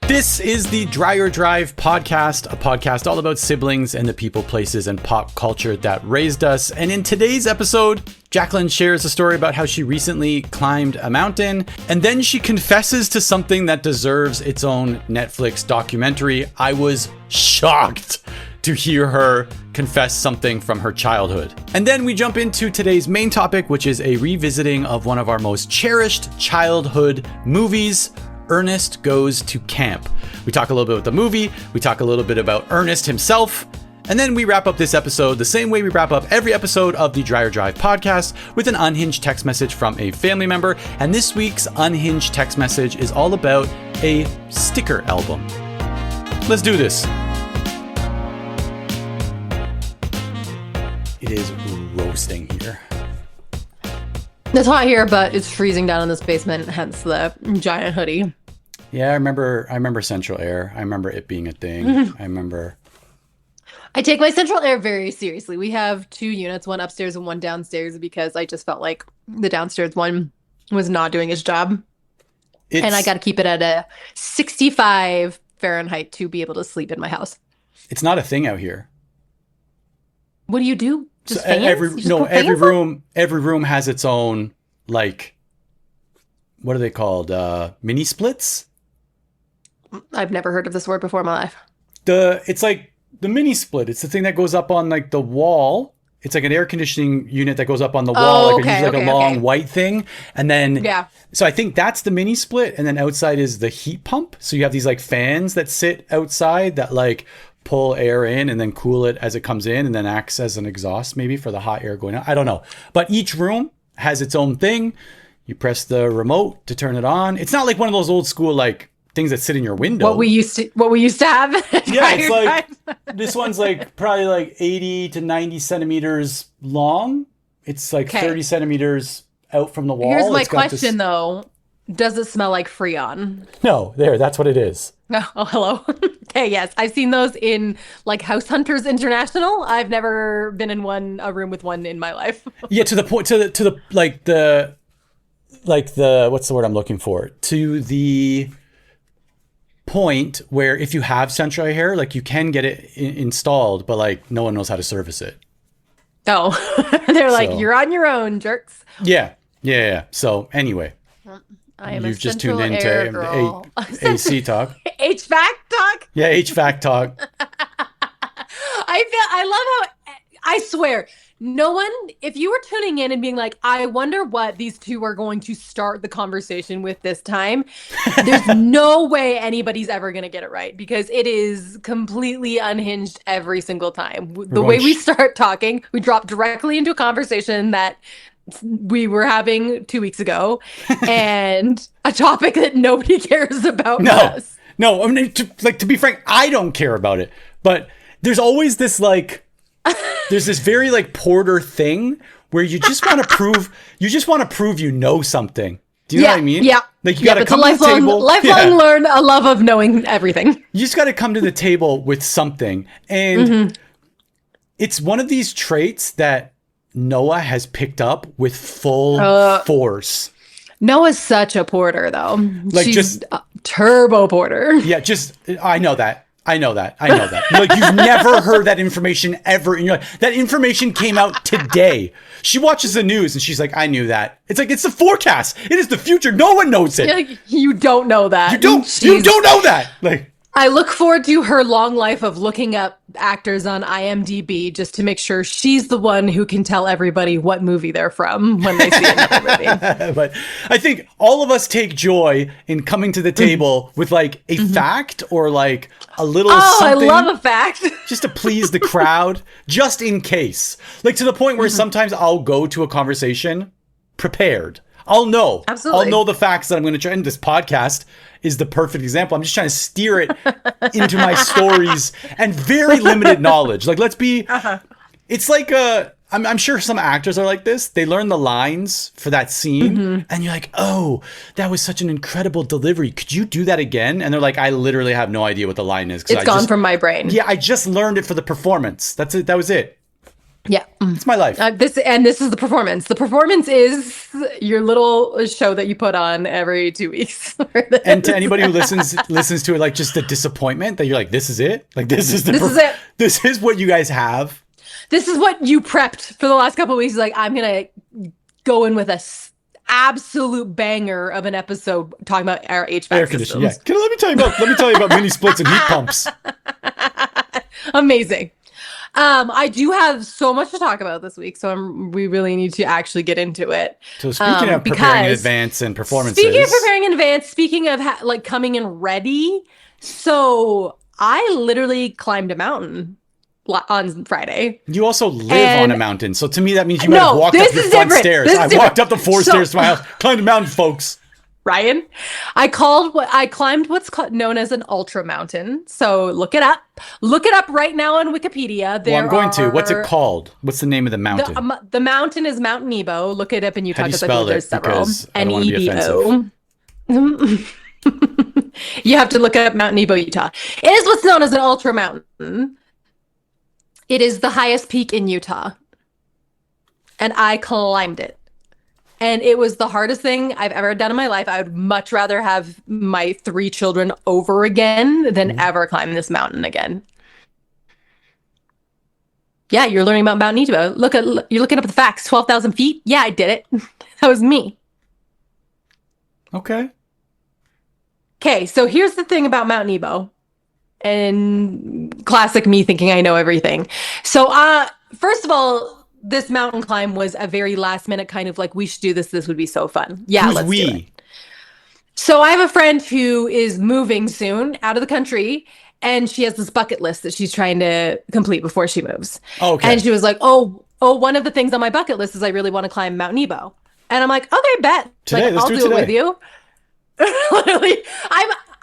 This is the Dreyer Drive podcast, a podcast all about siblings and the people, places, and pop culture that raised us. And in today's episode, Jacqueline shares a story about how she recently climbed a mountain, and then she confesses to something that deserves its own Netflix documentary. I was shocked to hear her confess something from her childhood. And then we jump into today's main topic, which is a revisiting of one of our most cherished childhood movies, Ernest Goes to Camp. We talk a little bit about the movie, we talk a little bit about Ernest himself, and then we wrap up this episode the same way we wrap up every episode of the Dreyer Drive podcast with an unhinged text message from a family member. And this week's unhinged text message is all about a sticker album. Let's do this. It is roasting here. It's hot here, but it's freezing down in this basement, hence the giant hoodie. Yeah, I remember Central Air. I remember it being a thing. I take my Central Air very seriously. We have 2 units, one upstairs and one downstairs, because I just felt like the downstairs one was not doing its job. And I got to keep it at a 65 Fahrenheit to be able to sleep in my house. It's not a thing out here. What do you do? Just so fans? Every room has its own, like, what are they called? Mini splits? I've never heard of this word before in my life. It's like the mini split. It's the thing that goes up on like the wall. It's like an air conditioning unit that goes up on the wall, a long white thing. And then, so I think that's the mini split. And then outside is the heat pump. So you have these like fans that sit outside that like pull air in and then cool it as it comes in and then acts as an exhaust maybe for the hot air going out. I don't know. But each room has its own thing. You press the remote to turn it on. It's not like one of those old school like things that sit in your window. What we used to have. Yeah, it's like this one's like probably like 80 to 90 centimeters long. It's like 30 centimeters out from the wall. Here's my question though. Does it smell like Freon? No, that's what it is. Oh, hello. Okay, yes. I've seen those in like House Hunters International. I've never been in a room with one in my life. Yeah, to the point, to the what's the word I'm looking for? To the point where if you have central hair, like you can get it installed, but like no one knows how to service it. Oh, they're like, you're on your own, jerks. Yeah. So anyway. You've just tuned into AC talk. HVAC talk? Yeah, HVAC talk. I swear, no one, if you were tuning in and being like, I wonder what these two are going to start the conversation with this time, there's no way anybody's ever going to get it right, because it is completely unhinged every single time. The way we start talking, we drop directly into a conversation that we were having 2 weeks ago and a topic that nobody cares about. No, I mean, to be frank, I don't care about it, but there's always this like, there's this very like Porter thing where you just want to prove you know something. Do you know what I mean? Yeah. Like you got to come to the table. Lifelong learn a love of knowing everything. You just got to come to the table with something. And it's one of these traits that Noah has picked up with full force. Noah's such a Porter, though. Like she's just a turbo Porter. Yeah, I know that. Like you've never heard that information ever in your life. That information came out today. She watches the news and she's like, I knew that. It's like, it's the forecast. It is the future. No one knows it. Like, you don't know that. You don't know that. Like, I look forward to her long life of looking up actors on IMDb just to make sure she's the one who can tell everybody what movie they're from when they see another movie. But I think all of us take joy in coming to the table with like a fact or like a little something. I love a fact. Just to please the crowd, just in case. Like to the point where sometimes I'll go to a conversation prepared. I'll know. Absolutely. I'll know the facts that I'm going to try. And this podcast is the perfect example. I'm just trying to steer it into my stories and very limited knowledge. Like, let's be, it's like, I'm sure some actors are like this. They learn the lines for that scene and you're like, oh, that was such an incredible delivery. Could you do that again? And they're like, I literally have no idea what the line is. It's gone from my brain. Yeah, I just learned it for the performance. That's it. That was it. Yeah. It's my life. This is the performance. The performance is your little show that you put on every 2 weeks. And to anybody who listens to it, like just the disappointment that you're like, this is it? Like, this is it. This is what you guys have. This is what you prepped for the last couple of weeks. Like, I'm going to go in with a absolute banger of an episode talking about our HVAC air conditioning. Yeah. Let me tell you about mini splits and heat pumps. Amazing. I do have so much to talk about this week, so we really need to actually get into it. So speaking of preparing in advance and performances. Speaking of preparing in advance, speaking of like coming in ready, so I literally climbed a mountain on Friday. You also live on a mountain, so to me that means you might have walked up your front stairs. I walked up the 4 stairs to my house, climbed a mountain, folks. Ryan, I climbed what's known as an ultra mountain. So look it up. Look it up right now on Wikipedia. I'm going to. What's it called? What's the name of the mountain? The mountain is Mount Nebo. Look it up in Utah. How do you spell it? Because I don't want to be offensive. You have to look up Mount Nebo, Utah. It is what's known as an ultra mountain. It is the highest peak in Utah. And I climbed it. And it was the hardest thing I've ever done in my life. I would much rather have my 3 children over again than ever climb this mountain again. Yeah, you're learning about Mount Nebo. You're looking up the facts. 12,000 feet. Yeah, I did it. That was me. Okay. Okay, so here's the thing about Mount Nebo. And classic me thinking I know everything. So, first of all, this mountain climb was a very last minute kind of like, we should do this. This would be so fun. Yeah, let's do it. So I have a friend who is moving soon out of the country, and she has this bucket list that she's trying to complete before she moves. Okay. And she was like, oh, one of the things on my bucket list is I really want to climb Mount Nebo. And I'm like, okay, bet. I'll do it with you. Literally,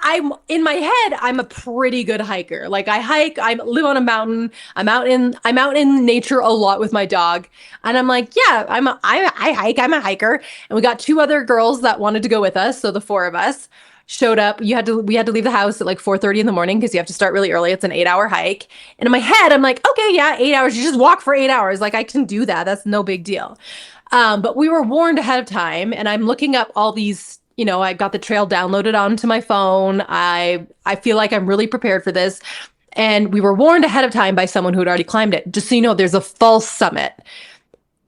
I'm in my head, I'm a pretty good hiker. Like I hike, I live on a mountain. I'm out in nature a lot with my dog. And I'm like, yeah, I hike, I'm a hiker. And we got 2 other girls that wanted to go with us. So the 4 of us showed up. We had to leave the house at like 4:30 in the morning because you have to start really early. It's an 8-hour hike. And in my head, I'm like, okay, yeah, 8 hours. You just walk for 8 hours. Like I can do that. That's no big deal. But we were warned ahead of time, and I'm looking up all these. I got the trail downloaded onto my phone. I feel like I'm really prepared for this. And we were warned ahead of time by someone who had already climbed it. Just so you know, there's a false summit.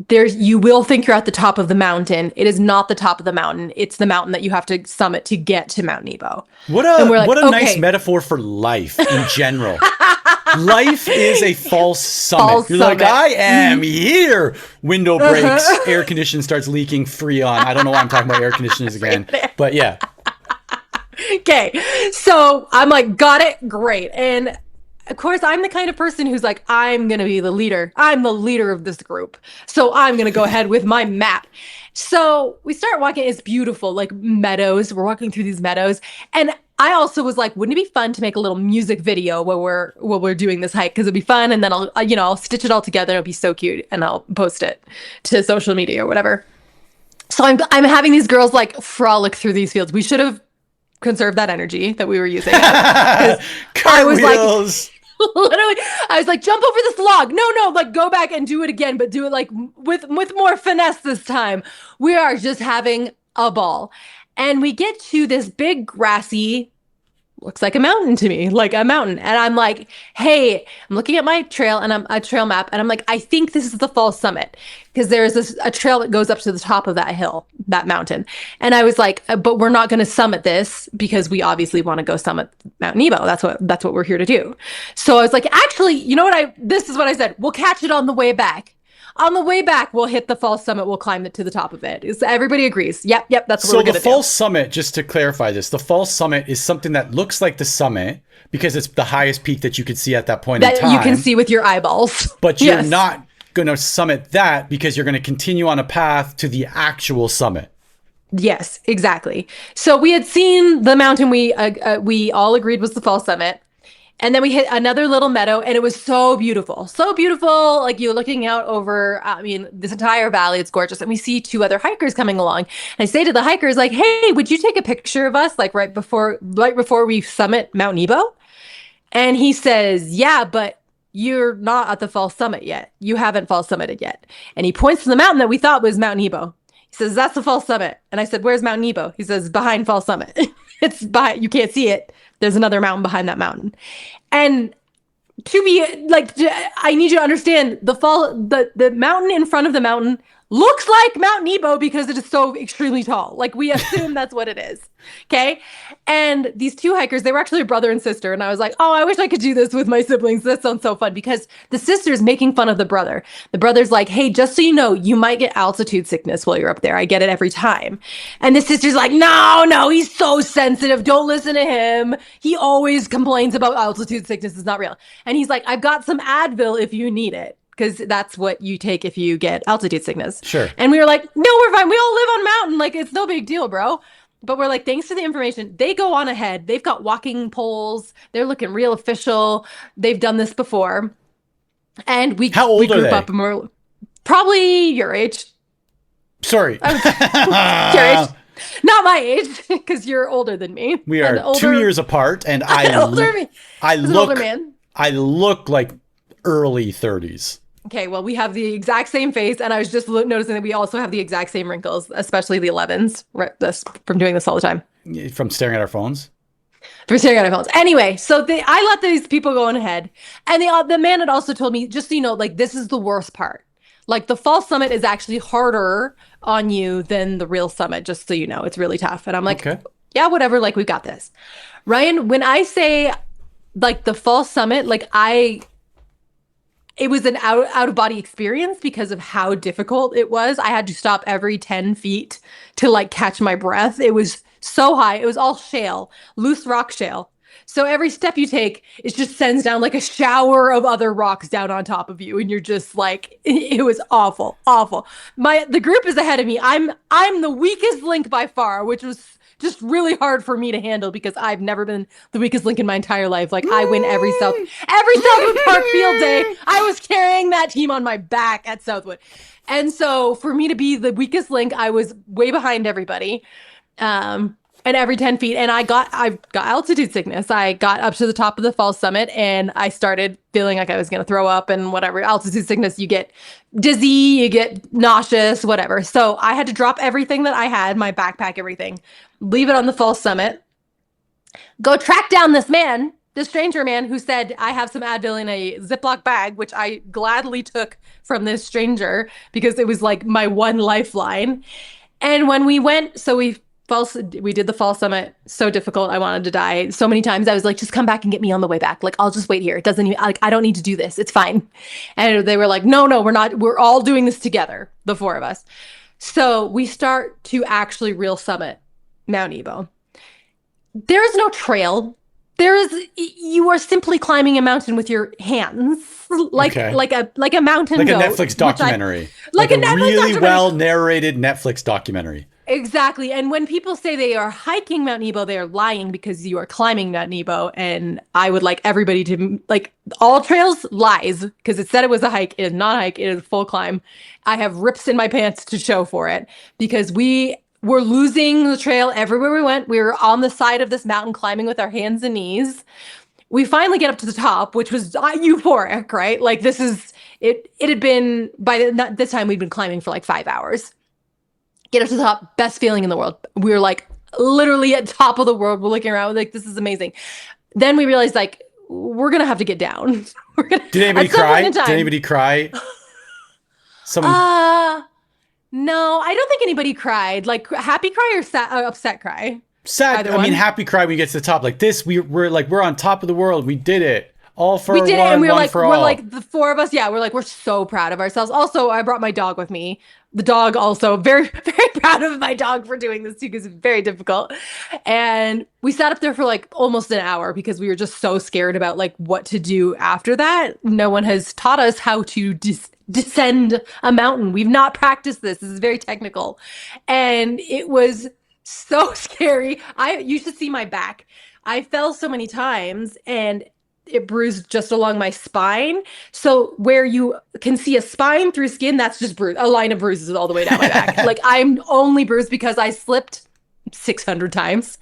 You will think you're at the top of the mountain. It is not the top of the mountain. It's the mountain that you have to summit to get to Mount Nebo. What a nice metaphor for life in general. Life is a false summit. You're like, I am here. Window breaks, air conditioning starts leaking, Freon. I don't know why I'm talking about air conditioners again, but yeah. Okay, so I'm like, got it, great. And of course, I'm the kind of person who's like, I'm going to be the leader. I'm the leader of this group. So I'm going to go ahead with my map. So we start walking. It's beautiful, like meadows. We're walking through these meadows. And I also was like, wouldn't it be fun to make a little music video while we're doing this hike? Because it'd be fun. And then I'll stitch it all together. It'll be so cute. And I'll post it to social media or whatever. So I'm having these girls like frolic through these fields. We should have conserved that energy that we were using. I was like, literally, I was like, jump over this log. No, like go back and do it again, but do it like with more finesse this time. We are just having a ball. And we get to this big grassy, looks like a mountain to me, like a mountain. And I'm like, hey, I'm looking at my trail and I'm a trail map. And I'm like, I think this is the false summit because there's a trail that goes up to the top of that hill, that mountain. And I was like, but we're not going to summit this because we obviously want to go summit Mount Nebo. That's what we're here to do. So I was like, actually, you know what? This is what I said. We'll catch it on the way back. On the way back, we'll hit the false summit. We'll climb it to the top of it. Everybody agrees. Yep. That's what we're going to do. So the false summit, just to clarify this, the false summit is something that looks like the summit because it's the highest peak that you could see at that point in time. That you can see with your eyeballs. But you're not going to summit that because you're going to continue on a path to the actual summit. Yes, exactly. So we had seen the mountain we all agreed was the false summit. And then we hit another little meadow, and it was so beautiful. So beautiful. Like you're looking out over, this entire valley. It's gorgeous. And we see 2 other hikers coming along. And I say to the hikers, like, hey, would you take a picture of us, like right before we summit Mount Nebo? And he says, yeah, but you're not at the false summit yet. You haven't false summited yet. And he points to the mountain that we thought was Mount Nebo. He says, that's the false summit. And I said, where's Mount Nebo? He says, behind false summit. It's behind, you can't see it. There's another mountain behind that mountain. And to be like, I need you to understand the mountain in front of the mountain looks like Mount Nebo because it is so extremely tall. Like, we assume that's what it is. Okay. And these two hikers, they were actually a brother and sister. And I was like, oh, I wish I could do this with my siblings. That sounds so fun, because the sister's making fun of the brother. The brother's like, hey, just so you know, you might get altitude sickness while you're up there. I get it every time. And the sister's like, no, he's so sensitive. Don't listen to him. He always complains about altitude sickness. It's not real. And he's like, I've got some Advil if you need it, because that's what you take if you get altitude sickness. Sure. And we were like, no, we're fine. We all live on mountain. Like, it's no big deal, bro. But we're like, thanks for the information. They go on ahead. They've got walking poles. They're looking real official. They've done this before. And we group up and we're probably your age. Sorry. Your age. Not my age, because you're older than me. We are 2 years apart, and I look like early 30s. Okay, well, we have the exact same face, and I was just noticing that we also have the exact same wrinkles, especially the 11s, right, from doing this all the time. From staring at our phones? From staring at our phones. Anyway, so I let these people go on ahead, and the man had also told me, just so you know, like, this is the worst part. Like, the false summit is actually harder on you than the real summit, just so you know. It's really tough. And I'm like, okay, yeah, whatever, like, we've got this. Ryan, when I say, like, the false summit, like, it was an out of body experience because of how difficult it was. I had to stop every 10 feet to like catch my breath. It was so high. It was all shale, loose rock shale. So every step you take, it just sends down like a shower of other rocks down on top of you. And you're just like, it was awful, awful. The group is ahead of me. I'm the weakest link by far, which was just really hard for me to handle because I've never been the weakest link in my entire life. Like, I win every Southwood Park field day. I was carrying that team on my back at Southwood. And so for me to be the weakest link, I was way behind everybody. And every 10 feet, and I got altitude sickness. I got up to the top of the false summit, and I started feeling like I was going to throw up and whatever. Altitude sickness, you get dizzy, you get nauseous, whatever. So I had to drop everything that I had, my backpack, everything, leave it on the false summit, go track down this stranger man who said, I have some Advil in a Ziploc bag, which I gladly took from this stranger because it was like my one lifeline. And when we went, we did the false summit. So difficult. I wanted to die so many times. I was like, just come back and get me on the way back. Like, I'll just wait here. It doesn't even, like, I don't need to do this. It's fine. And they were like, no, we're not. We're all doing this together. The four of us. So we start to actually real summit Mount Nebo. There is no trail. You are simply climbing a mountain with your hands, like a mountain like goat, a Netflix documentary, like a really well narrated Netflix documentary. Exactly. And when people say they are hiking Mount Nebo, they are lying because you are climbing Mount Nebo. And I would like everybody to, like, all trails lies because it said it was a hike. It is not a hike. It is a full climb. I have rips in my pants to show for it because we were losing the trail everywhere we went. We were on the side of this mountain climbing with our hands and knees. We finally get up to the top, which was euphoric, right? Like, this is, it had been, this time we'd been climbing for like 5 hours. Get up to the top, best feeling in the world. We were like literally at top of the world. We're looking around, like, this is amazing. Then we realized, like, we're gonna have to get down. Did anybody cry? Did anybody cry? No, I don't think anybody cried. Like, happy cry or upset cry? Sad. I mean, happy cry when you get to the top. Like this, we're on top of the world. We did it. All for one, and we're like the four of us. Yeah, we're so proud of ourselves. Also, I brought my dog with me. The dog also very, very proud of my dog for doing this too, because it's very difficult. And we sat up there for like almost an hour because we were just so scared about like what to do after that. No one has taught us how to descend a mountain. We've not practiced this. This is very technical, and it was so scary. You should see my back. I fell so many times, and it bruised just along my spine. So where you can see a spine through skin, that's just a line of bruises all the way down my back. Like, I'm only bruised because I slipped 600 times.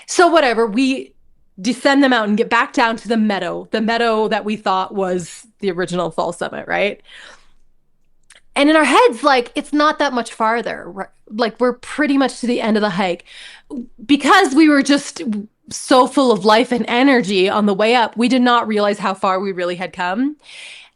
So whatever, we descend the mountain, get back down to the meadow that we thought was the original fall summit, right? And in our heads, like, it's not that much farther. Right? Like, we're pretty much to the end of the hike. Because we were just so full of life and energy on the way up, we did not realize how far we really had come.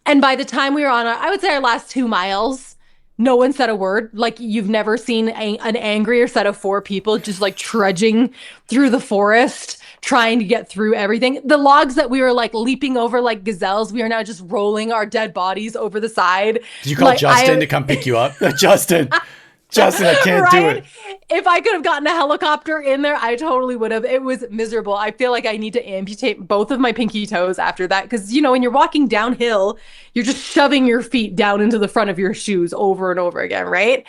And by the time we were on, I would say our last 2 miles, no one said a word. Like, you've never seen an angrier set of 4 people just like trudging through the forest, trying to get through everything. The logs that we were like leaping over like gazelles, we are now just rolling our dead bodies over the side. Did you call like, Justin to come pick you up? Justin, I can't do it. If I could have gotten a helicopter in there, I totally would have. It was miserable. I feel like I need to amputate both of my pinky toes after that. Because, you know, when you're walking downhill, you're just shoving your feet down into the front of your shoes over and over again, right?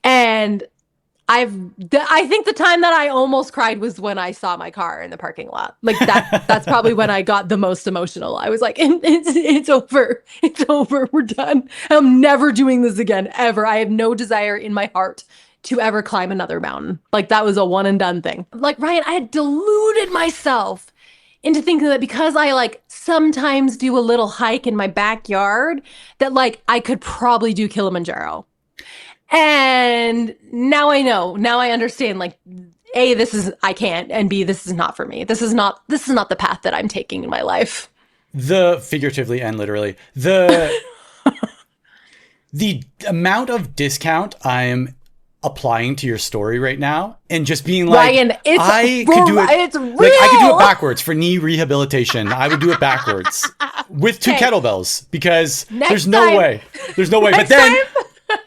And I think the time that I almost cried was when I saw my car in the parking lot. Like that's probably when I got the most emotional. I was like, it's over. It's over. We're done. I'm never doing this again, ever. I have no desire in my heart to ever climb another mountain. Like, that was a one and done thing. Like, Ryan, I had deluded myself into thinking that because I like sometimes do a little hike in my backyard, that like I could probably do Kilimanjaro. And now I know. Now I understand, like, A, I can't, and B, this is not for me. This is not the path that I'm taking in my life. The figuratively and literally, the amount of discount I'm applying to your story right now, and just being like, Ryan, I could do it. It's real. Like, I could do it backwards for knee rehabilitation. I would do it backwards with 2 kettlebells, because there's no way. But then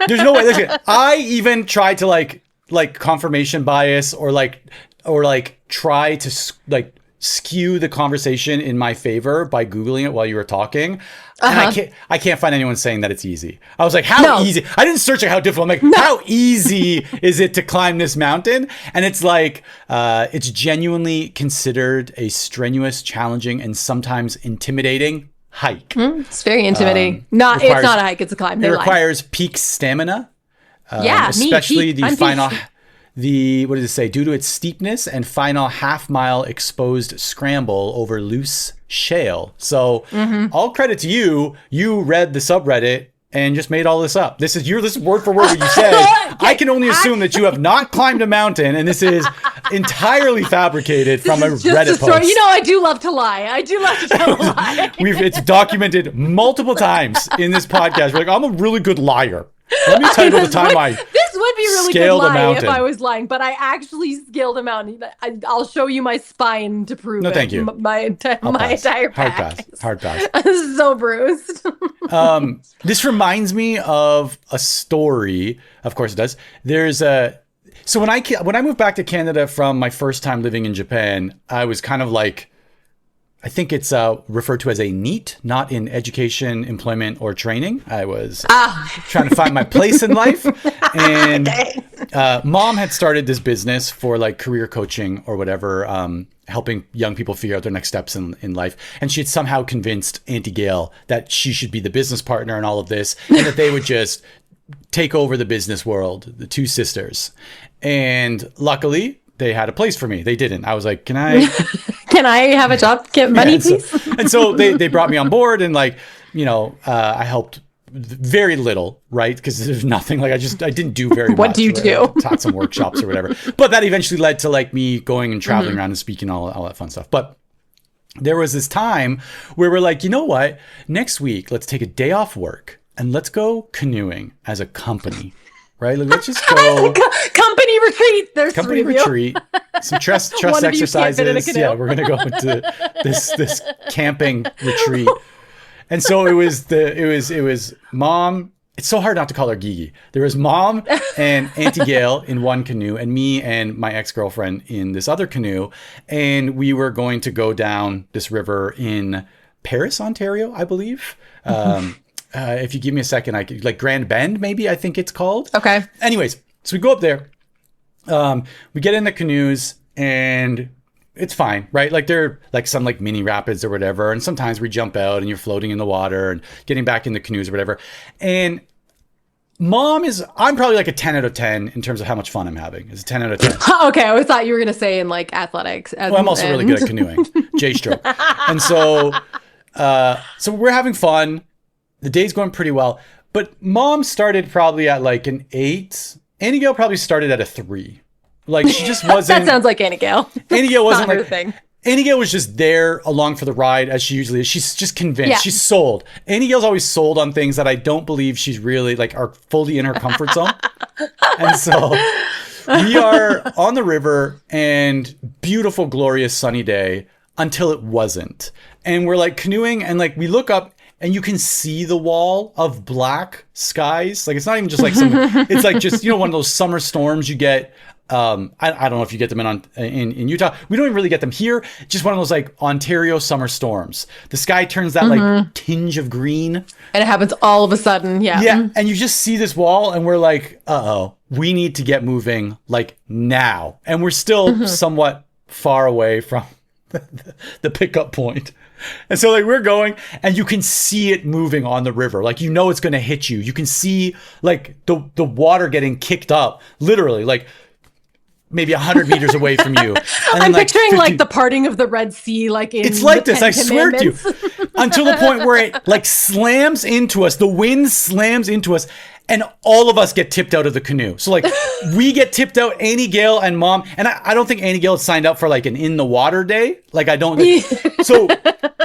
there's no way. Listen, I even tried to like confirmation bias or try to like skew the conversation in my favor by Googling it while you were talking. And I can't find anyone saying that it's easy. I was like, how easy? I didn't search like how difficult. I'm like, how easy is it to climb this mountain? And it's like, it's genuinely considered a strenuous, challenging, and sometimes intimidating hike. It's very intimidating. It's not a hike, it's a climb. It requires peak stamina. Especially the final, what does it say? Due to its steepness and final half-mile exposed scramble over loose shale. So all credit to you. You read the subreddit and just made all this up. This is word for word what you said. I can only assume that you have not climbed a mountain, and this is entirely fabricated from a Reddit post. You know, I do love to lie. I do love to tell a lie. It's documented multiple times in this podcast. We're like, I'm a really good liar. Let me tell you about the time this would be really good lie if I was lying, but I actually scaled a mountain. I'll show you my spine to prove it. No, thank you. My entire back. Hard pass. I'm so bruised. This reminds me of a story. Of course it does. So when I moved back to Canada from my first time living in Japan, I was kind of like, I think it's referred to as a NEET, not in education, employment, or training. I was trying to find my place in life. And mom had started this business for like career coaching or whatever, helping young people figure out their next steps in life. And she had somehow convinced Auntie Gayle that she should be the business partner in all of this, and that they would just take over the business world, the 2 sisters. And luckily, they had a place for me. They didn't. I was like, can I have a job? Get money, please? And so they brought me on board, and like, you know, I helped very little, right? Because there's nothing, like, I didn't do very much. What do you do? Taught some workshops or whatever. But that eventually led to like me going and traveling around and speaking, all that fun stuff. But there was this time where we're like, you know what? Next week, let's take a day off work and let's go canoeing as a company. Right? Let's just go. Company retreat. There's company retreat. Some trust exercises. Yeah, we're gonna go into this camping retreat. And so it was mom. It's so hard not to call her Gigi. There was mom and Auntie Gayle in one canoe, and me and my ex-girlfriend in this other canoe, and we were going to go down this river in Paris, Ontario, I believe. If you give me a second, I could, like, Grand Bend, maybe, I think it's called. Okay. Anyways, so we go up there. We get in the canoes, and it's fine, right? Like, they're like some like mini rapids or whatever. And sometimes we jump out and you're floating in the water and getting back in the canoes or whatever. And I'm probably like a 10 out of 10 in terms of how much fun I'm having. It's a 10 out of 10. Okay, I thought you were going to say in like athletics. Well, I'm also really good at canoeing, J-stroke. And so we're having fun. The day's going pretty well. But Mom started probably at like an 8. Annie Gale probably started at a 3. Like she just wasn't. That sounds like Annie Gale. Annie Gale wasn't Not her like thing. Annie Gale was just there along for the ride as she usually is. She's just convinced. Yeah. She's sold. Annie Gale's always sold on things that I don't believe she's really like are fully in her comfort zone. And so we are on the river and beautiful, glorious sunny day until it wasn't. And we're like canoeing and like we look up and you can see the wall of black skies. Like it's not even just like it's like just, one of those summer storms you get. I don't know if you get them in Utah. We don't even really get them here. Just one of those like Ontario summer storms. The sky turns that like tinge of green. And it happens all of a sudden. Yeah. Yeah. And you just see this wall and we're like, we need to get moving like now. And we're still somewhat far away from the pickup point. And so like we're going and you can see it moving on the river. Like, it's going to hit you. You can see like the water getting kicked up, literally like maybe 100 meters away from you. And I'm picturing like the parting of the Red Sea, like in it's like the this, Ten I swear to you. Commandments. Until the point where it like slams into us, the wind slams into us, and all of us get tipped out of the canoe. So like we get tipped out, Annie Gale and Mom, and I don't think Annie Gale had signed up for like an in the water day. Like I don't. So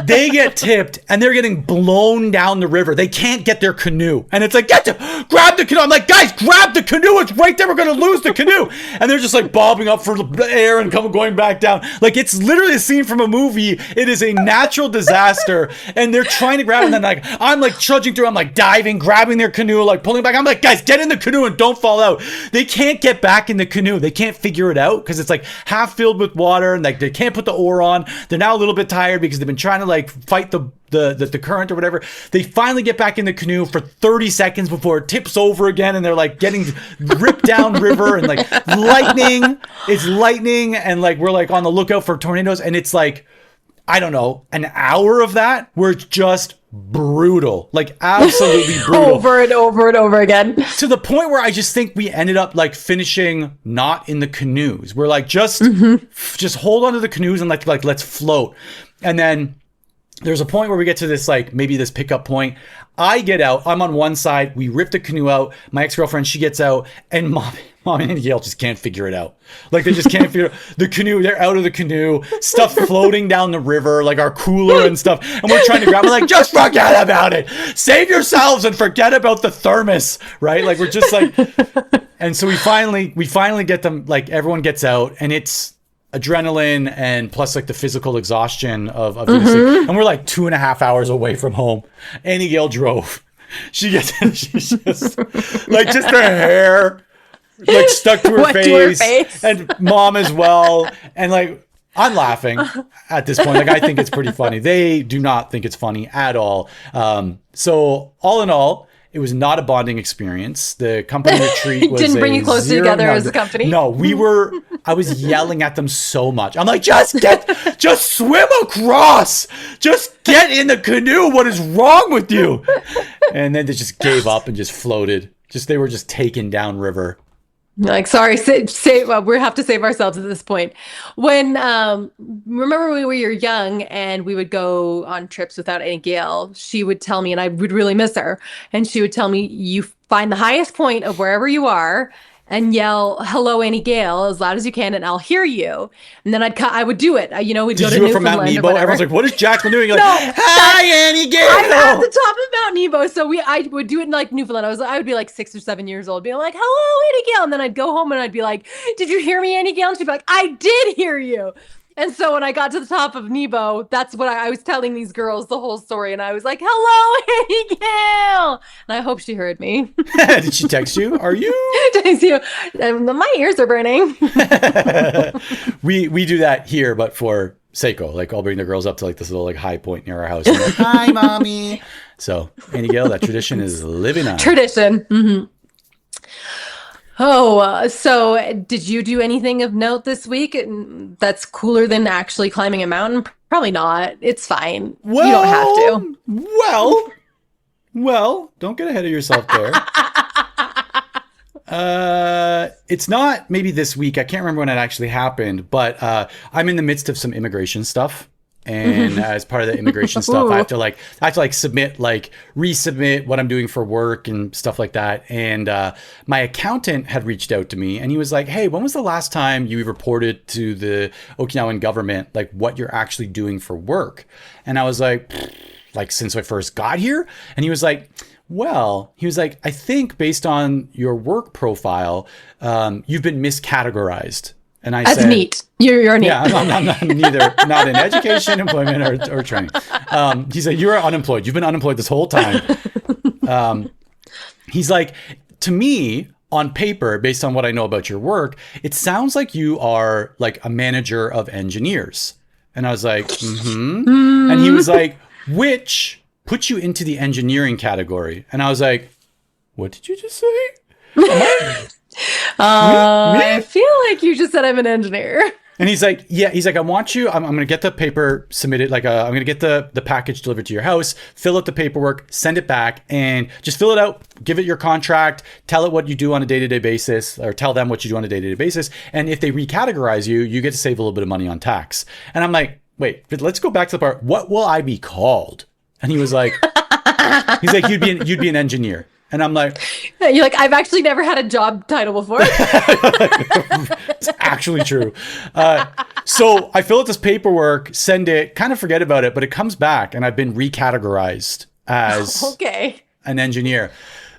they get tipped and they're getting blown down the river. They can't get their canoe. And it's like, grab the canoe. I'm like, guys, grab the canoe. It's right there. We're going to lose the canoe. And they're just like bobbing up for the air and going back down. Like it's literally a scene from a movie. It is a natural disaster. And they're trying to grab it. And then like, I'm like trudging through. I'm like diving, grabbing their canoe, like pulling back. I'm like, guys, get in the canoe and don't fall out. They can't get back in the canoe. They can't figure it out because it's like half filled with water and like they can't put the oar on. They're now a little bit tired because they've been trying to like fight the current or whatever. They finally get back in the canoe for 30 seconds before it tips over again and they're like getting ripped down river and like lightning. It's lightning and like we're like on the lookout for tornadoes and it's like, I don't know, an hour of that where it's just brutal, like absolutely brutal. Over and over and over again. To the point where I just think we ended up like finishing not in the canoes. We're like, just hold on to the canoes and like let's float. And then there's a point where we get to this, like maybe this pickup point. I get out, I'm on one side, we rip the canoe out. My ex-girlfriend, she gets out and Mom and Gail just can't figure it out. Like they just can't figure out the canoe. They're out of the canoe, stuff floating down the river, like our cooler and stuff. And we're trying to grab it, like, just forget about it. Save yourselves and forget about the thermos, right? Like we're just like, and so we finally get them, like everyone gets out and it's adrenaline and plus like the physical exhaustion of doing this thing. And we're like 2.5 hours away from home. Annie Gale drove. She's just like just her hair like stuck to her face and Mom as well. And like I'm laughing at this point. Like I think it's pretty funny. They do not think it's funny at all. So all in all, it was not a bonding experience. The company retreat was didn't bring you closer together as a company. No, I was yelling at them so much. I'm like, just swim across. Just get in the canoe. What is wrong with you? And then they just gave up and just floated. They were just taken down river. Like, sorry, well, we have to save ourselves at this point. When, remember when we were young and we would go on trips without Annie Gale, she would tell me, and I would really miss her, and she would tell me, you find the highest point of wherever you are and yell, "Hello, Annie Gale," as loud as you can, and I'll hear you. And then I would do it. We'd go to Newfoundland. Did you do it from Mount Nebo? Everyone's like, "What is Jacqueline doing?" You're like, "Hi, Annie Gale." I'm at the top of Mount Nebo, so I would do it in like Newfoundland. I would be like 6 or 7 years old, being like, "Hello, Annie Gale," and then I'd go home and I'd be like, "Did you hear me, Annie Gale?" And she'd be like, "I did hear you." And so when I got to the top of Nebo, that's what I was telling these girls the whole story. And I was like, "Hello, Annie Gale." And I hope she heard me. Did she text you? Are you? Text you. My ears are burning. We do that here, but for Seiko. Like I'll bring the girls up to like this little like high point near our house. And like, "Hi, mommy." So Annie Gale, that tradition is living on. Tradition. Mm-hmm. Oh, so did you do anything of note this week that's cooler than actually climbing a mountain? Probably not. It's fine. Well, you don't have to. Well, don't get ahead of yourself there. It's not maybe this week. I can't remember when it actually happened, but I'm in the midst of some immigration stuff. And as part of the immigration stuff, I have to resubmit what I'm doing for work and stuff like that. And my accountant had reached out to me and he was like, hey, when was the last time you reported to the Okinawan government, like what you're actually doing for work? And I was like since I first got here. And he was like, I think based on your work profile, you've been miscategorized. And I said, as neat. You're neat. Yeah, I'm not not in education, employment, or training. He said, you're unemployed. You've been unemployed this whole time. He's like, to me, on paper, based on what I know about your work, it sounds like you are like a manager of engineers. And I was like, And he was like, which puts you into the engineering category. And I was like, what did you just say? I feel like you just said I'm an engineer. And he's like, I want you, I'm going to get the paper submitted. I'm going to get the package delivered to your house, fill out the paperwork, send it back, and just fill it out, give it your contract, tell it what you do on a day-to-day basis, or tell them what you do on a day-to-day basis. And if they recategorize you, you get to save a little bit of money on tax. And I'm like, wait, but let's go back to the part, what will I be called? And he was like, you'd be an engineer. And I'm like, you're like, I've actually never had a job title before. It's actually true. So I fill out this paperwork, send it, kind of forget about it, but it comes back and I've been recategorized as an engineer.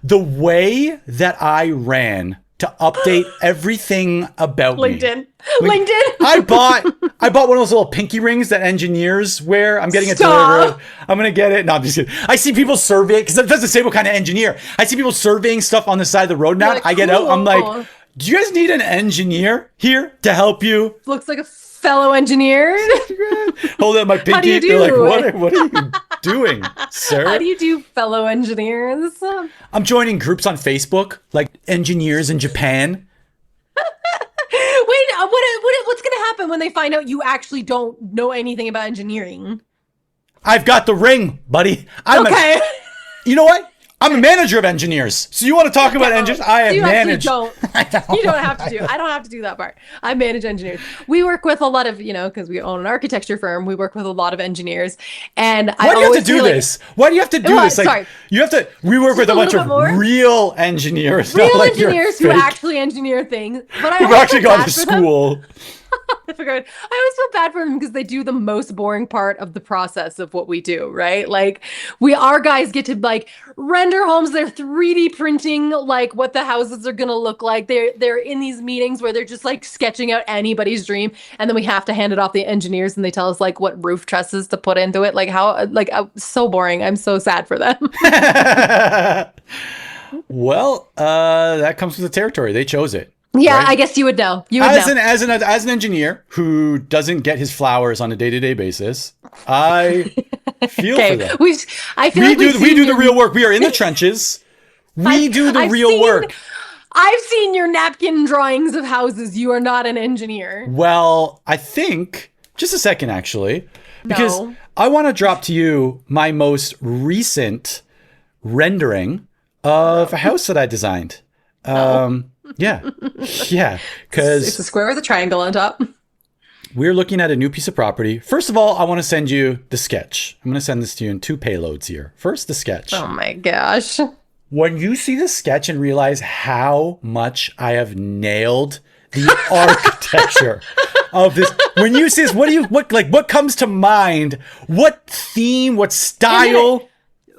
The way that I ran to update everything about LinkedIn. I bought one of those little pinky rings that engineers wear. I'm getting it delivered. I'm gonna get it. No, I'm just kidding. I see people surveying because it doesn't say what kind of engineer. I see people surveying stuff on the side of the road now. Like, I get out. I'm like, do you guys need an engineer here to help you? Looks like a fellow engineer. Hold up my pinky. How do you do? They're like, what are you doing, sir? How do you do, fellow engineers? I'm joining groups on Facebook, like engineers in Japan. Wait, what's going to happen when they find out you actually don't know anything about engineering? I've got the ring, buddy. You know what? I'm a manager of engineers. So you want to talk about engineers? I am managed. You don't have to do. I don't have to do that part. I manage engineers. We work with a lot of, because we own an architecture firm, we work with a lot of engineers. And why do you have to do this? Why do you have to do this? Like, we work with a bunch of real engineers. Real engineers who actually engineer things. But who've actually gone to school. I always feel bad for them because they do the most boring part of the process of what we do, right? Like our guys get to like render homes. They're 3D printing like what the houses are going to look like. They're in these meetings where they're just like sketching out anybody's dream. And then we have to hand it off the engineers and they tell us like what roof trusses to put into it. Like so boring. I'm so sad for them. Well, that comes with the territory. They chose it. Yeah, right? I guess you would know. As an engineer who doesn't get his flowers on a day-to-day basis, I feel for them. We do the real work. We are in the trenches. We do the real work. I've seen your napkin drawings of houses. You are not an engineer. Well, I think just a second, actually, because I want to drop to you my most recent rendering of a house that I designed. Yeah, because it's a square with a triangle on top. We're looking at a new piece of property. First of all, I want to send you the sketch. I'm going to send this to you in 2 payloads here. First, the sketch. Oh my gosh. When you see the sketch and realize how much I have nailed the architecture of this, when you see this, what comes to mind? What theme? What style?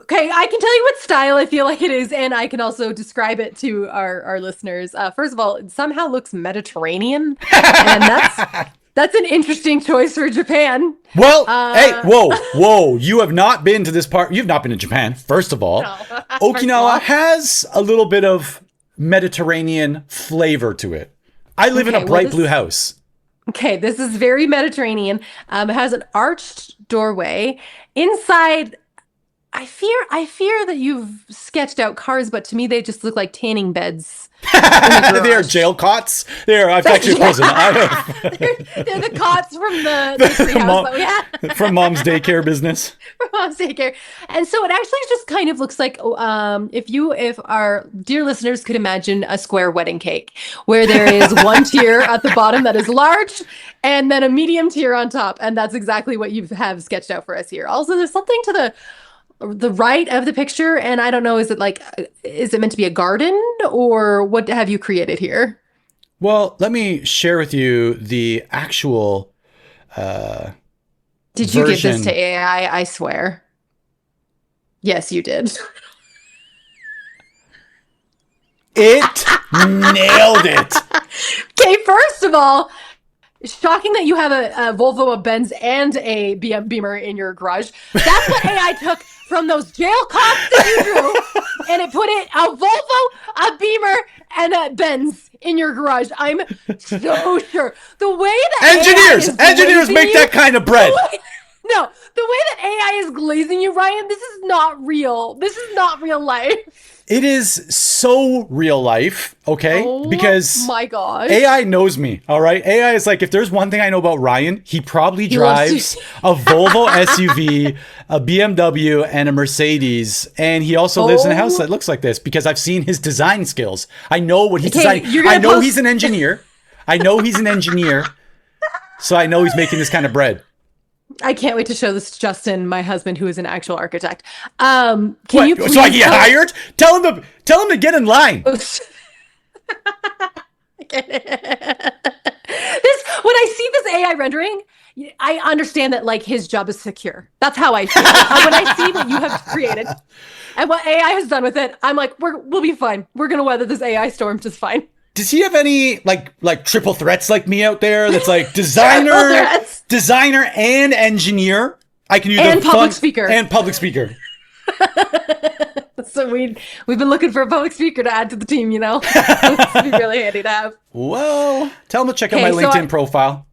Okay, I can tell you what style I feel like it is, and I can also describe it to our listeners. First of all, it somehow looks Mediterranean, and that's an interesting choice for Japan. Well, hey, whoa! You have not been to this part. You've not been to Japan. First of all, Okinawa has a little bit of Mediterranean flavor to it. I live in a bright blue house. Okay, this is very Mediterranean. It has an arched doorway inside. I fear that you've sketched out cars, but to me they just look like tanning beds. They are jail cots. I've actually prison. They're the cots from the treehouse that we had. From mom's daycare business. From mom's daycare. And so it actually just kind of looks like if our dear listeners could imagine a square wedding cake where there is one tier at the bottom that is large and then a medium tier on top. And that's exactly what you have sketched out for us here. Also, there's something to the right of the picture, and I don't know, is it meant to be a garden, or what have you created here? Well, let me share with you the actual Did you give this to AI? I swear. Yes, you did. It nailed it. Okay, first of all, shocking that you have a Volvo, a Benz, and a Beamer in your garage. That's what AI took from those jail cops that you drew, and it put a Volvo, a Beamer, and a Benz in your garage. I'm so sure. The way that engineers make that kind of bread. The way that AI is glazing you, Ryan, this is not real. This is not real life. It is so real life, okay? Because my gosh, AI knows me, all right? AI is like, if there's one thing I know about Ryan, he probably drives a Volvo SUV, a BMW, and a Mercedes. And he also lives in a house that looks like this because I've seen his design skills. I know what he's designing. I know he's an engineer. So I know he's making this kind of bread. I can't wait to show this to Justin, my husband, who is an actual architect. Can you please so I get hired? Tell him to get in line. When I see this AI rendering, I understand that like his job is secure. That's how I feel. When I see what you have created and what AI has done with it, I'm like, we'll be fine. We're gonna weather this AI storm just fine. Does he have any like triple threats like me out there? That's like designer and engineer. I can use public speaker. So we've been looking for a public speaker to add to the team. You know, this would be really handy to have. Well, tell him to check out my LinkedIn profile.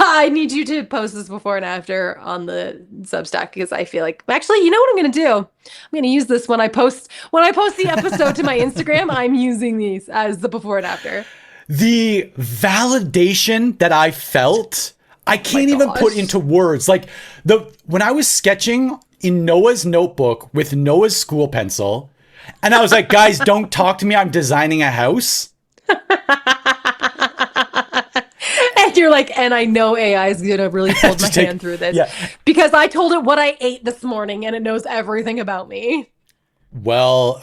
I need you to post this before and after on the Substack because I feel like actually, you know what I'm going to do? I'm going to use this when I post the episode to my Instagram. I'm using these as the before and after. The validation that I felt, I can't even put into words. Like when I was sketching in Noah's notebook with Noah's school pencil, and I was like, guys, don't talk to me. I'm designing a house. And you're like, and I know AI is going to really hold my hand through this because I told it what I ate this morning and it knows everything about me. Well,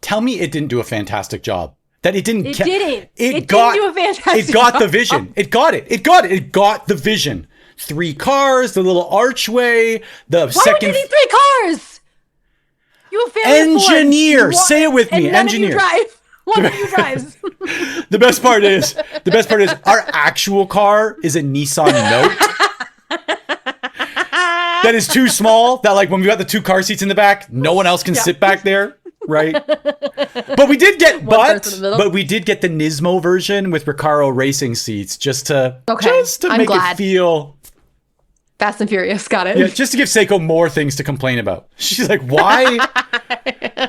tell me it didn't do a fantastic job. That it didn't. It didn't. It didn't do a fantastic job. It got the vision. It got it. It got the vision. 3 cars, the little archway, Why would you need 3 cars? You a family engineer. Say it with me. Engineer. Drive. One of you drives. The best part is our actual car is a Nissan Note. That is too small. That like when we got the 2 car seats in the back, no one else can sit back there, right? But we did get we did get the Nismo version with Recaro racing seats just to make it feel Fast and Furious. Got it. Yeah, just to give Seiko more things to complain about. She's like, why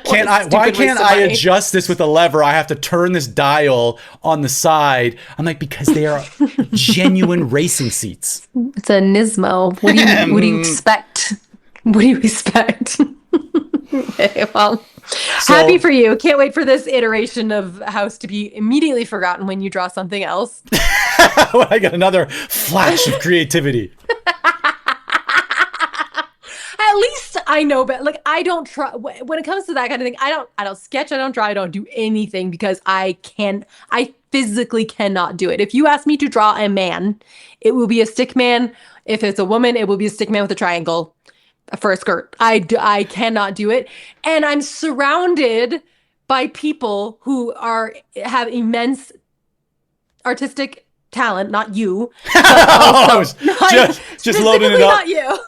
can't I adjust this with a lever? I have to turn this dial on the side. I'm like, because they are genuine racing seats. It's a Nismo. What do you expect? What do you expect? Okay, well, happy for you. Can't wait for this iteration of House to be immediately forgotten when you draw something else. I got another flash of creativity. At least I know, but like I don't try when it comes to that kind of thing. I don't sketch, I don't draw, I don't do anything because I physically cannot do it. If you ask me to draw a man, it will be a stick man. If it's a woman, it will be a stick man with a triangle for a skirt. I cannot do it. And I'm surrounded by people who have immense artistic talent, not you. But also, just loading it up. Not you.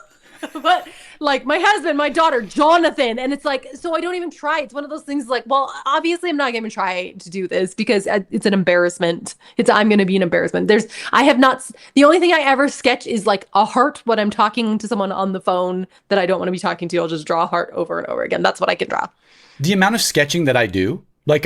But like my husband, my daughter, Jonathan. And it's like, so I don't even try. It's one of those things like, well, obviously I'm not going to try to do this because it's an embarrassment. I'm going to be an embarrassment. The only thing I ever sketch is like a heart when I'm talking to someone on the phone that I don't want to be talking to. I'll just draw a heart over and over again. That's what I can draw. The amount of sketching that I do, like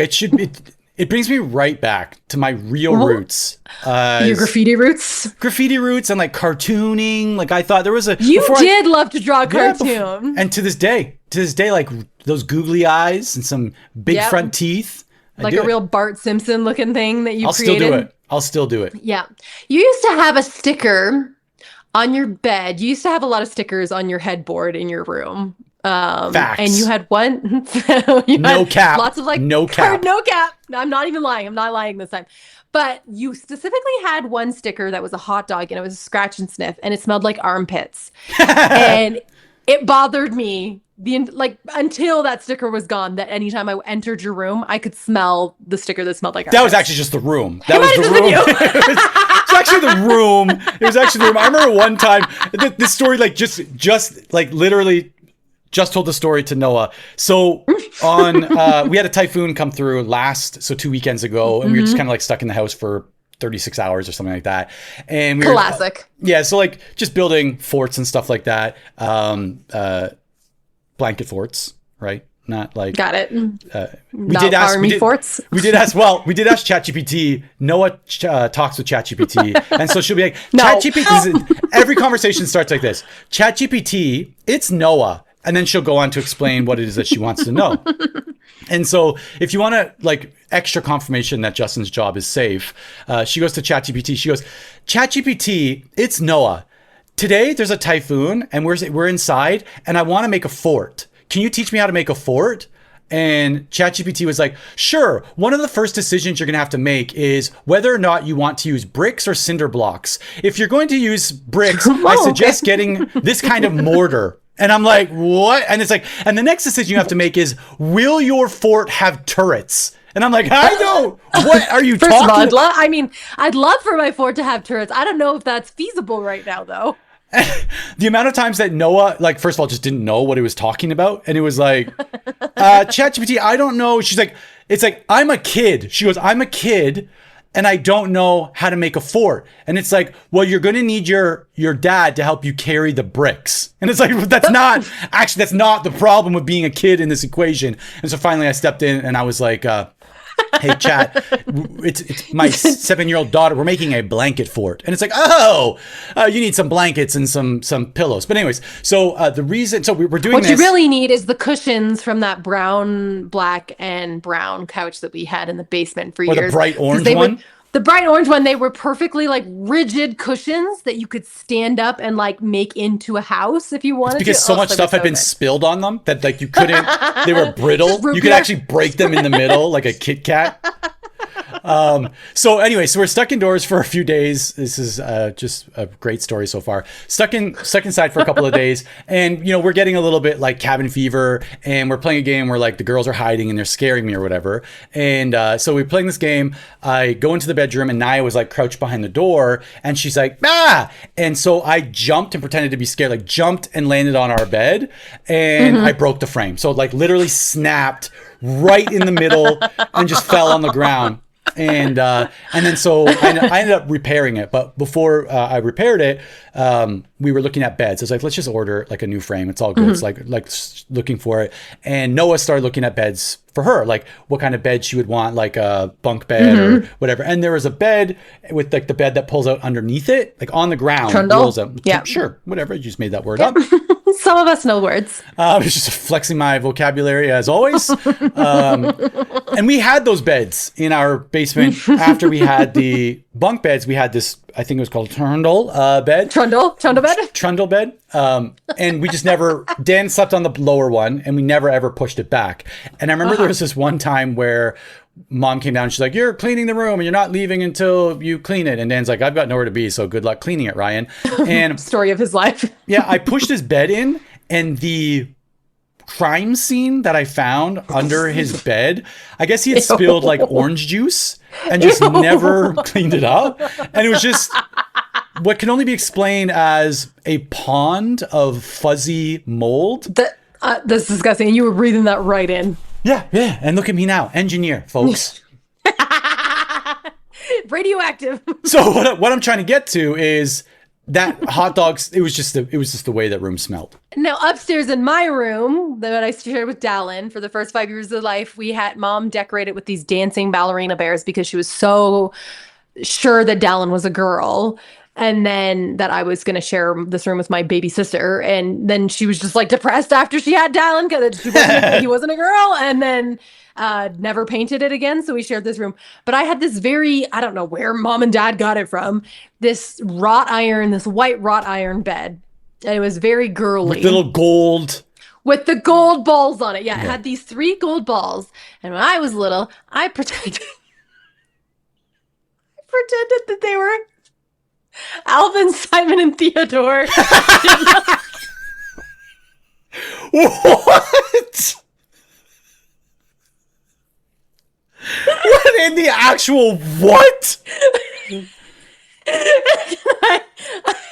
it brings me right back to my real roots. Your graffiti roots? Graffiti roots and like cartooning. Like I thought there was love to draw a cartoon. And to this day, like those googly eyes and some big front teeth. Like a real Bart Simpson looking thing that you created. I'll still do it. Yeah. You used to have a sticker on your bed. You used to have a lot of stickers on your headboard in your room. Facts. And you had one. No cap. Lots of like no cap. No cap. I'm not even lying. I'm not lying this time. But you specifically had one sticker that was a hot dog, and it was a scratch and sniff, and it smelled like armpits. And it bothered me until that sticker was gone. That anytime I entered your room, I could smell the sticker that smelled like armpits. That was actually just the room. That was the room. It's actually the room. It was actually the room. I remember one time this story, like just like literally. Just told the story to Noah. So we had a typhoon come through 2 weekends ago, and we were just kind of like stuck in the house for 36 hours or something like that. And we Classic. So like just building forts and stuff like that. Blanket forts, right? Not like got it. We did ask ChatGPT. Noah talks with ChatGPT, and so she'll be like, ChatGPT. Every conversation starts like this: ChatGPT, it's Noah. And then she'll go on to explain what it is that she wants to know. And so if you want to like extra confirmation that Justin's job is safe, she goes to ChatGPT. She goes, ChatGPT, it's Noah. Today there's a typhoon and we're inside and I want to make a fort. Can you teach me how to make a fort? And ChatGPT was like, sure. One of the first decisions you're going to have to make is whether or not you want to use bricks or cinder blocks. If you're going to use bricks, I suggest getting this kind of mortar. And I'm like, what? And it's like, and the next decision you have to make is, will your fort have turrets? And I'm like, I don't. What are you talking about? First of all, I'd love for my fort to have turrets. I don't know if that's feasible right now, though. The amount of times that Noah, like, first of all, just didn't know what he was talking about. And it was like, ChatGPT, I don't know. She's like, it's like, I'm a kid. She goes, I'm a kid. And I don't know how to make a fort. And it's like, well, you're going to need your dad to help you carry the bricks. And it's like, that's not the problem with being a kid in this equation. And so finally I stepped in and I was like, hey, chat, it's my 7-year-old daughter. We're making a blanket fort. And it's like, you need some blankets and some pillows. But anyways, so we're doing this. What you really need is the cushions from that brown, black, and brown couch that we had in the basement for years. Or the bright orange one? The bright orange one, they were perfectly like rigid cushions that you could stand up and like make into a house if you wanted to. Because so much stuff had been spilled on them that like you couldn't, they were brittle. You could actually break them in the middle like a Kit Kat. So anyway, so we're stuck indoors for a few days. This is just a great story so far. Stuck inside for a couple of days, and we're getting a little bit like cabin fever, and we're playing a game where like the girls are hiding and they're scaring me or whatever. And so we're playing this game. I go into the bedroom and Naya was like crouched behind the door, and she's like, ah! And so I jumped and pretended to be scared, like jumped and landed on our bed, and I broke the frame. So like literally snapped right in the middle and just fell on the ground. And then so I ended up repairing it. But before I repaired it, we were looking at beds. I was like, let's just order like a new frame. It's all good. It's like looking for it. And Noah started looking at beds for her, like what kind of bed she would want, like a bunk bed or whatever. And there was a bed with like the bed that pulls out underneath it, like on the ground. Trundle? Yeah. Sure. Whatever. You just made that word up. Some of us know words. It's just flexing my vocabulary as always. And we had those beds in our basement after we had the bunk beds. We had this, I think it was called Trundle bed. Trundle bed? Trundle bed. And we just never, Dan slept on the lower one and we never ever pushed it back. And I remember there was this one time where Mom came down and she's like, you're cleaning the room and you're not leaving until you clean it. And Dan's like, I've got nowhere to be, so good luck cleaning it, Ryan. And story of his life. Yeah, I pushed his bed in, and the crime scene that I found under his bed, I guess he had spilled like orange juice and just never cleaned it up. And it was just what can only be explained as a pond of fuzzy mold. That's disgusting. And you were breathing that right in. Yeah. And look at me now, engineer, folks. Radioactive. So what I'm trying to get to is that hot dogs. It was just the way that room smelled. Now upstairs in my room that I shared with Dallin for the first 5 years of life, we had mom decorate it with these dancing ballerina bears because she was so sure that Dallin was a girl. And then that I was going to share this room with my baby sister. And then she was just like depressed after she had Dallin because he wasn't a girl. And then never painted it again. So we shared this room. But I had this I don't know where mom and dad got it from, this white wrought iron bed. And it was very girly. With little gold. With the gold balls on it. Yeah, it had these 3 gold balls. And when I was little, I pretended that they were Alvin, Simon, and Theodore. What? What in the actual what? I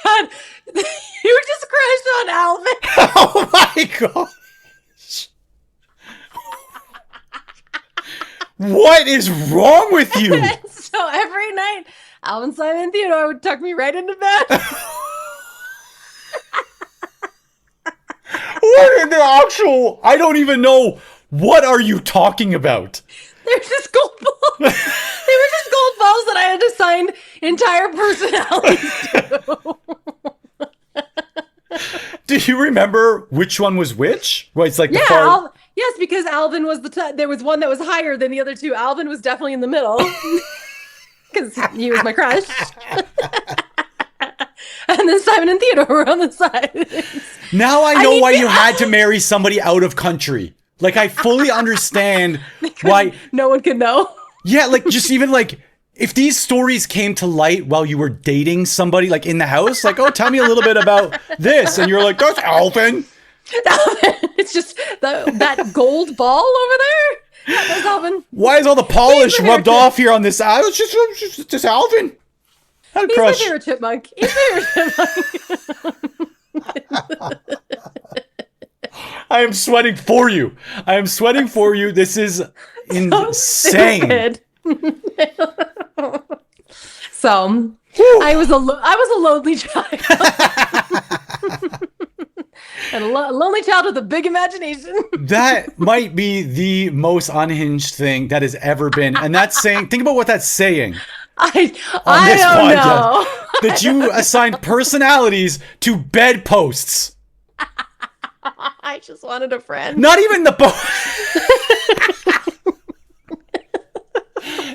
had, you were just crushed on Alvin. Oh my gosh. What is wrong with you? So every night, Alvin, Simon, and Theodore would tuck me right into bed. What in the actual... I don't even know. What are you talking about? They're just gold balls. They were just gold balls that I had assigned entire personalities to. Do you remember which one was which? Well, it's like yes, because Alvin was there was one that was higher than the other 2. Alvin was definitely in the middle. Because he was my crush. And then Simon and Theodore were on the side. Now I know why you had to marry somebody out of country. Like, I fully understand why. No one could know. Yeah, like, just even like, if these stories came to light while you were dating somebody, like, in the house, like, oh, tell me a little bit about this. And you're like, that's Alvin. It's just that gold ball over there. Yeah, that's Alvin. Why is all the polish rubbed off here on this? It's just Alvin. He's my favorite chipmunk. I am sweating for you. This is insane. So, I was a lonely child. And a lonely child with a big imagination. That might be the most unhinged thing that has ever been. And that's saying, think about what that's saying. I don't know. That you assigned personalities to bedposts. I just wanted a friend. Not even the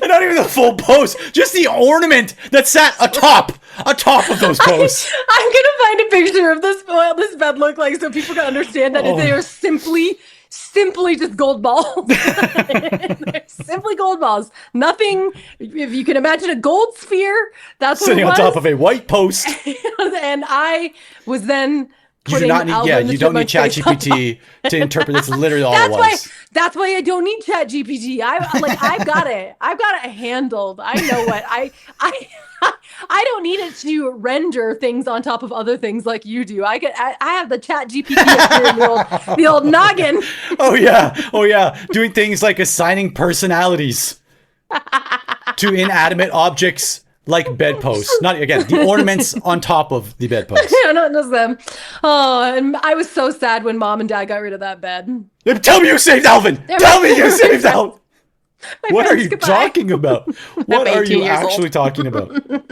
not even the full post, just the ornament that sat atop of those posts. I'm gonna find a picture of what this bed looked like so people can understand that they are simply just gold balls. They're simply gold balls. Nothing. If you can imagine a gold sphere, that's sitting on top of a white post. And I was then. You don't need ChatGPT to interpret. That's literally all it was. That's why I don't need ChatGPT. I've got it. I've got it handled. I know what I don't need it to render things on top of other things like you do. I have the ChatGPT up here in the old noggin. Oh yeah. Doing things like assigning personalities to inanimate objects. Like bedposts. Not, again, the ornaments on top of the bedposts. Yeah, not just them. Oh, and I was so sad when mom and dad got rid of that bed. Tell me you saved Alvin! Tell me you saved Alvin! What are you talking about? What are you actually talking about? That's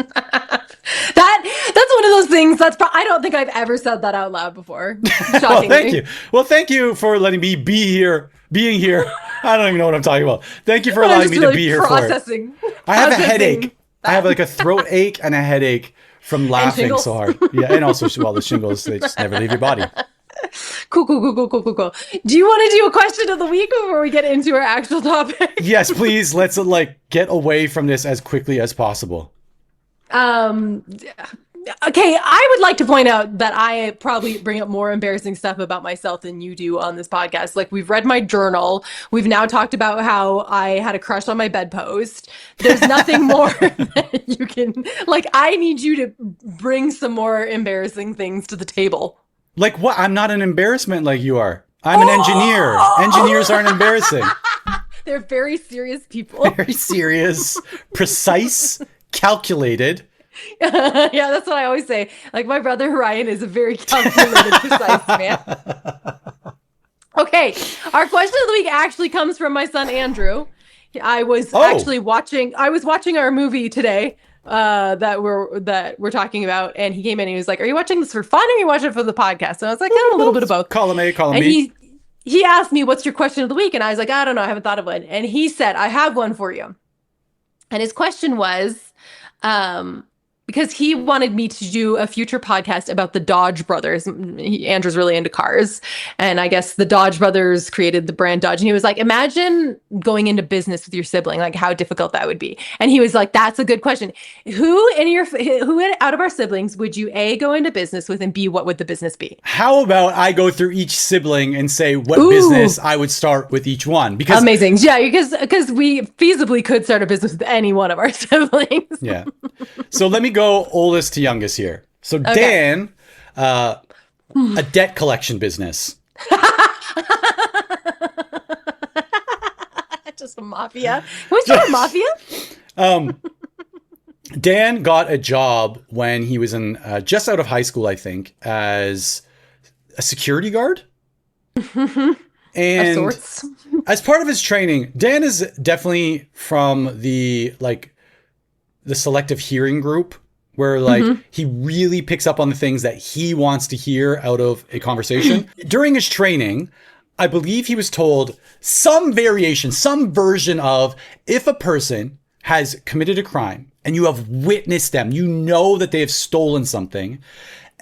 one of those things I don't think I've ever said that out loud before. Shockingly. Well, thank you for letting me being here. I don't even know what I'm talking about. Thank you for allowing me to be here for it. I have a headache. I have like a throat ache and a headache from laughing so hard. Yeah, and also, the shingles, they just never leave your body. Cool. Do you want to do a question of the week before we get into our actual topic? Yes, please. Let's get away from this as quickly as possible. Okay, I would like to point out that I probably bring up more embarrassing stuff about myself than you do on this podcast. Like, we've read my journal. We've now talked about how I had a crush on my bedpost. There's nothing more that you can, like, I need you to bring some more embarrassing things to the table. Like what? I'm not an embarrassment like you are. I'm an engineer. Engineers aren't embarrassing. They're very serious people. Very serious, precise, calculated. Yeah, that's what I always say. Like, my brother Ryan is a very calculated, precise man. Okay, our question of the week actually comes from my son Andrew. I was watching our movie today that we're talking about, and he came in and he was like, "Are you watching this for fun, or are you watching it for the podcast?" And I was like, "A little bit of both." Column A, column and B. He asked me, "What's your question of the week?" And I was like, "I don't know, I haven't thought of one." And he said, "I have one for you." And his question was, because he wanted me to do a future podcast about the Dodge brothers. Andrew's really into cars. And I guess the Dodge brothers created the brand Dodge. And he was like, imagine going into business with your sibling, like how difficult that would be. And he was like, that's a good question. Who out of our siblings would you A, go into business with, and B, what would the business be? How about I go through each sibling and say what business I would start with each one? Because amazing. Yeah, because we feasibly could start a business with any one of our siblings. Yeah. So let me go oldest to youngest here. So okay. Dan, a debt collection business. Just a mafia. Can we start a mafia? Dan got a job when he was in just out of high school, I think, as a security guard. And of sorts. As part of his training, Dan is definitely from the selective hearing group, where he really picks up on the things that he wants to hear out of a conversation. During his training, I believe he was told some variation, some version of, if a person has committed a crime and you have witnessed them, you know that they have stolen something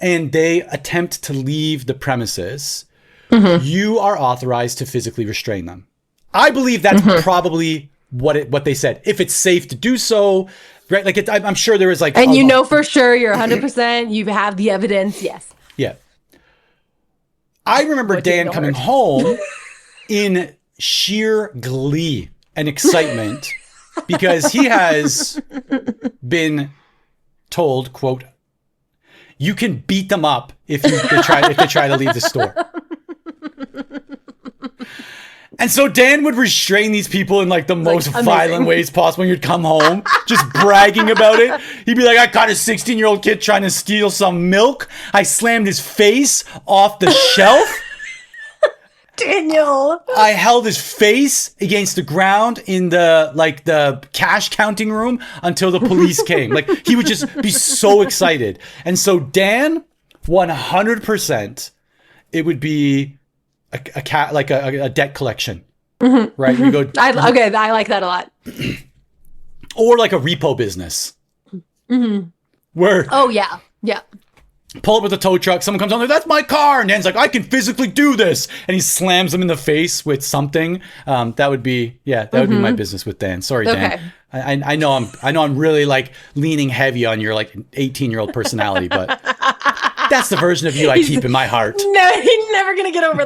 and they attempt to leave the premises, you are authorized to physically restrain them. I believe that's probably what they said. If it's safe to do so, right? Like, I'm sure there is like... And you know for sure, you're 100%, you have the evidence, yes. Yeah. I remember Dan coming home in sheer glee and excitement because he has been told, quote, you can beat them up if they try to leave the store. And so Dan would restrain these people in like the most violent ways possible. You'd come home just bragging about it. He'd be like, I caught a 16-year-old kid trying to steal some milk. I slammed his face off the shelf. Daniel. I held his face against the ground in the cash counting room until the police came. Like, he would just be so excited. And so Dan, 100%, it would be a debt collection, right? We go. I like that a lot. Or like a repo business, where pull up with a tow truck. Someone comes on there. That's my car, and Dan's like, I can physically do this, and he slams them in the face with something. That would be my business with Dan. Sorry, Dan. I know I'm really like leaning heavy on your like 18-year-old personality, but. That's the version of you I keep in my heart. No, he's never going to get over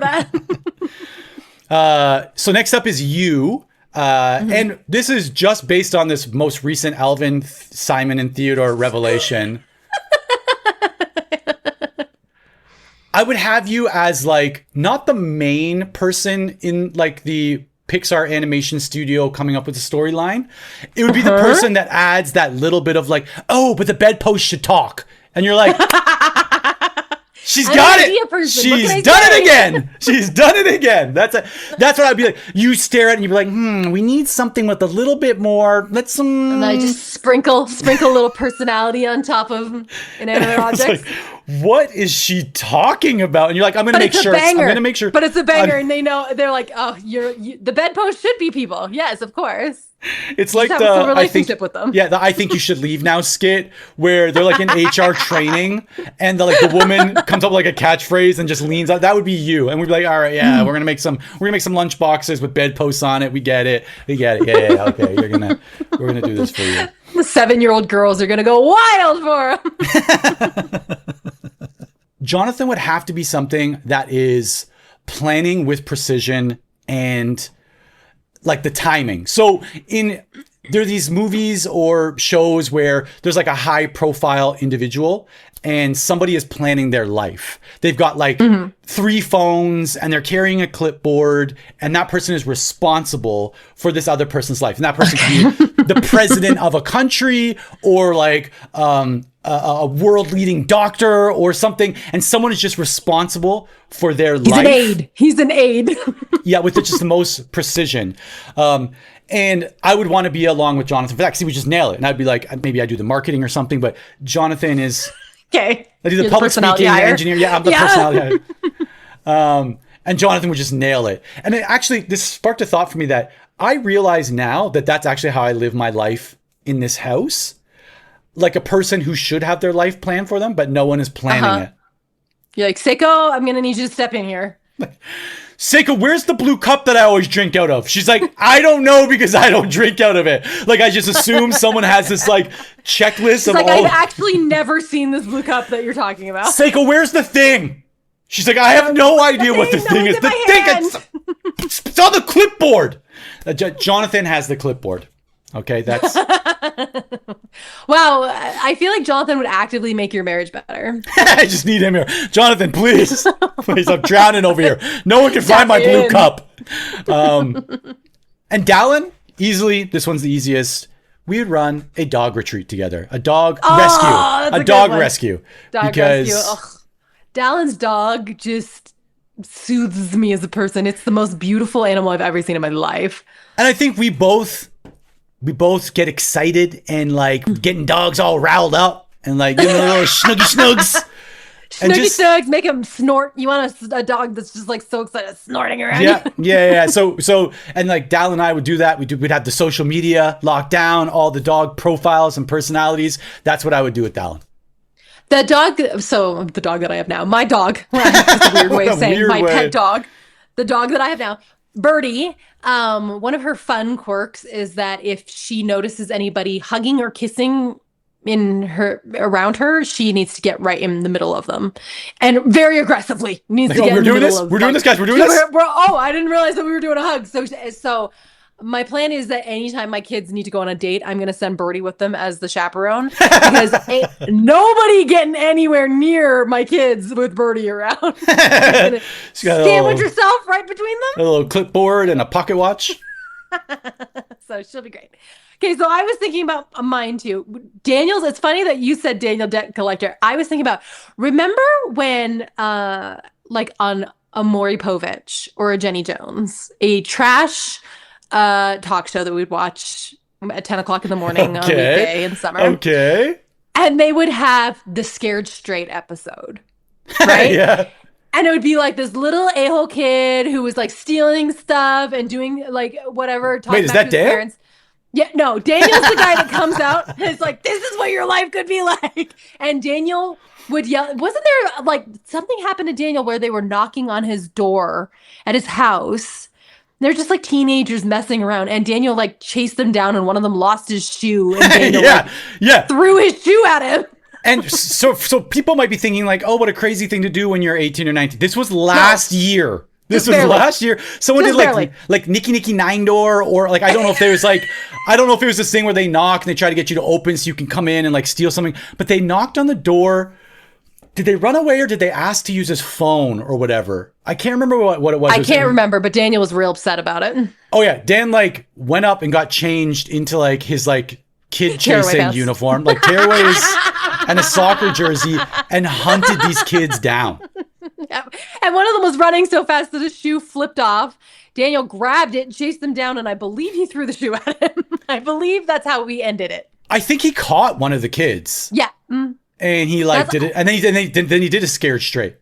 that. So next up is you. And this is just based on this most recent Alvin, Simon, and Theodore revelation. I would have you as like, not the main person in like the Pixar animation studio coming up with a storyline. It would be the person that adds that little bit of like, oh, but the bedpost should talk. And you're like... She's got it. She's done it again. She's done it again. That's what I'd be like. You stare at it and you'd be like, we need something with a little bit more. Let's And I just sprinkle a little personality on top of inanimate objects. Like, what is she talking about? And you're like, I'm gonna make sure. But it's a banger, and they know. They're like, oh, the bedpost should be people. Yes, of course. It's like with them. Yeah, I think you should leave now skit where they're like in HR training and the woman comes up with like a catchphrase and just leans out. That would be you. And we'd be like, all right, yeah, we're gonna make some lunch boxes with bedposts on it. We get it. Yeah, okay. We're gonna do this for you. The 7-year-old girls are going to go wild for him. Jonathan would have to be something that is planning with precision and like the timing. So there are these movies or shows where there's like a high profile individual and somebody is planning their life. They've got like 3 phones and they're carrying a clipboard, and that person is responsible for this other person's life. And that person can be the president of a country or like a world leading doctor or something. And someone is just responsible for their life. He's an aide. Yeah, with just the most precision. And I would want to be along with Jonathan for that because he would just nail it. And I'd be like, maybe I do the marketing or something, but Jonathan is... Okay. I do the public speaking, engineer. Yeah, I'm the personality hire. And Jonathan would just nail it. And this sparked a thought for me that I realize now that that's actually how I live my life in this house. Like a person who should have their life planned for them, but no one is planning it. You're like, Seiko, I'm going to need you to step in here. Seiko, where's the blue cup that I always drink out of? She's like, I don't know because I don't drink out of it. Like, I just assume someone has this like checklist She's of like, all. I've actually never seen this blue cup that you're talking about. Seiko, where's the thing? She's like, I have no idea what the thing is. The thing, it's on the clipboard. Jonathan has the clipboard. Okay, that's... Wow, I feel like Jonathan would actively make your marriage better. I just need him here. Jonathan, please. Please, I'm drowning over here. No one can find my blue cup. And Dallin, easily, this one's the easiest. We would run a dog retreat together. A dog rescue. A dog rescue. Rescue. Ugh. Dallin's dog just soothes me as a person. It's the most beautiful animal I've ever seen in my life. And I think we both get excited and like getting dogs all riled up and like giving a little snugs. Snugs, make him snort. You want a dog that's just like so excited snorting around. Yeah. So and like Dal and I would do that. We'd have the social media locked down, all the dog profiles and personalities. That's what I would do with Dallin. The dog that I have now, my dog. That's a weird way of saying pet dog. The dog that I have now, Birdie. One of her fun quirks is that if she notices anybody hugging or kissing around her, she needs to get right in the middle of them, and very aggressively needs to get in the middle of them. We're doing this, guys. We're doing this. I didn't realize that we were doing a hug. So my plan is that anytime my kids need to go on a date, I'm going to send Birdie with them as the chaperone because ain't nobody getting anywhere near my kids with Birdie around. Sandwich yourself right between them. A little clipboard and a pocket watch. So she'll be great. Okay, so I was thinking about mine too. Daniel's, it's funny that you said Daniel debt collector. I was thinking about, remember when like on a Maury Povich or a Jenny Jones, a trash talk show that we'd watch at 10 o'clock in the morning on a weekday in summer. Okay. And they would have the Scared Straight episode, right? Yeah. And it would be like this little a-hole kid who was like stealing stuff and doing like whatever. Wait, is that Dan? Parents. Yeah, no, Daniel's the guy that comes out and is like, this is what your life could be like. And Daniel would yell. Wasn't there like something happened to Daniel where they were knocking on his door at his house? They're just like teenagers messing around, and Daniel like chased them down, and one of them lost his shoe, and Daniel threw his shoe at him. And so people might be thinking like, oh, what a crazy thing to do when you're 18 or 19. This was last year. Last year. Someone just did like Nicky Nine Door, or like I don't know if it was this thing where they knock and they try to get you to open so you can come in and like steal something. But they knocked on the door. Did they run away or did they ask to use his phone or whatever? I can't remember what it was. I can't remember, but Daniel was real upset about it. Oh yeah, Dan like went up and got changed into like his like kid chasing uniform, like tearaways and a soccer jersey, and hunted these kids down. Yeah. And one of them was running so fast that his shoe flipped off. Daniel grabbed it and chased them down, and I believe he threw the shoe at him. I believe that's how we ended it. I think he caught one of the kids. Yeah. And he like did it, and then he did a Scared Straight.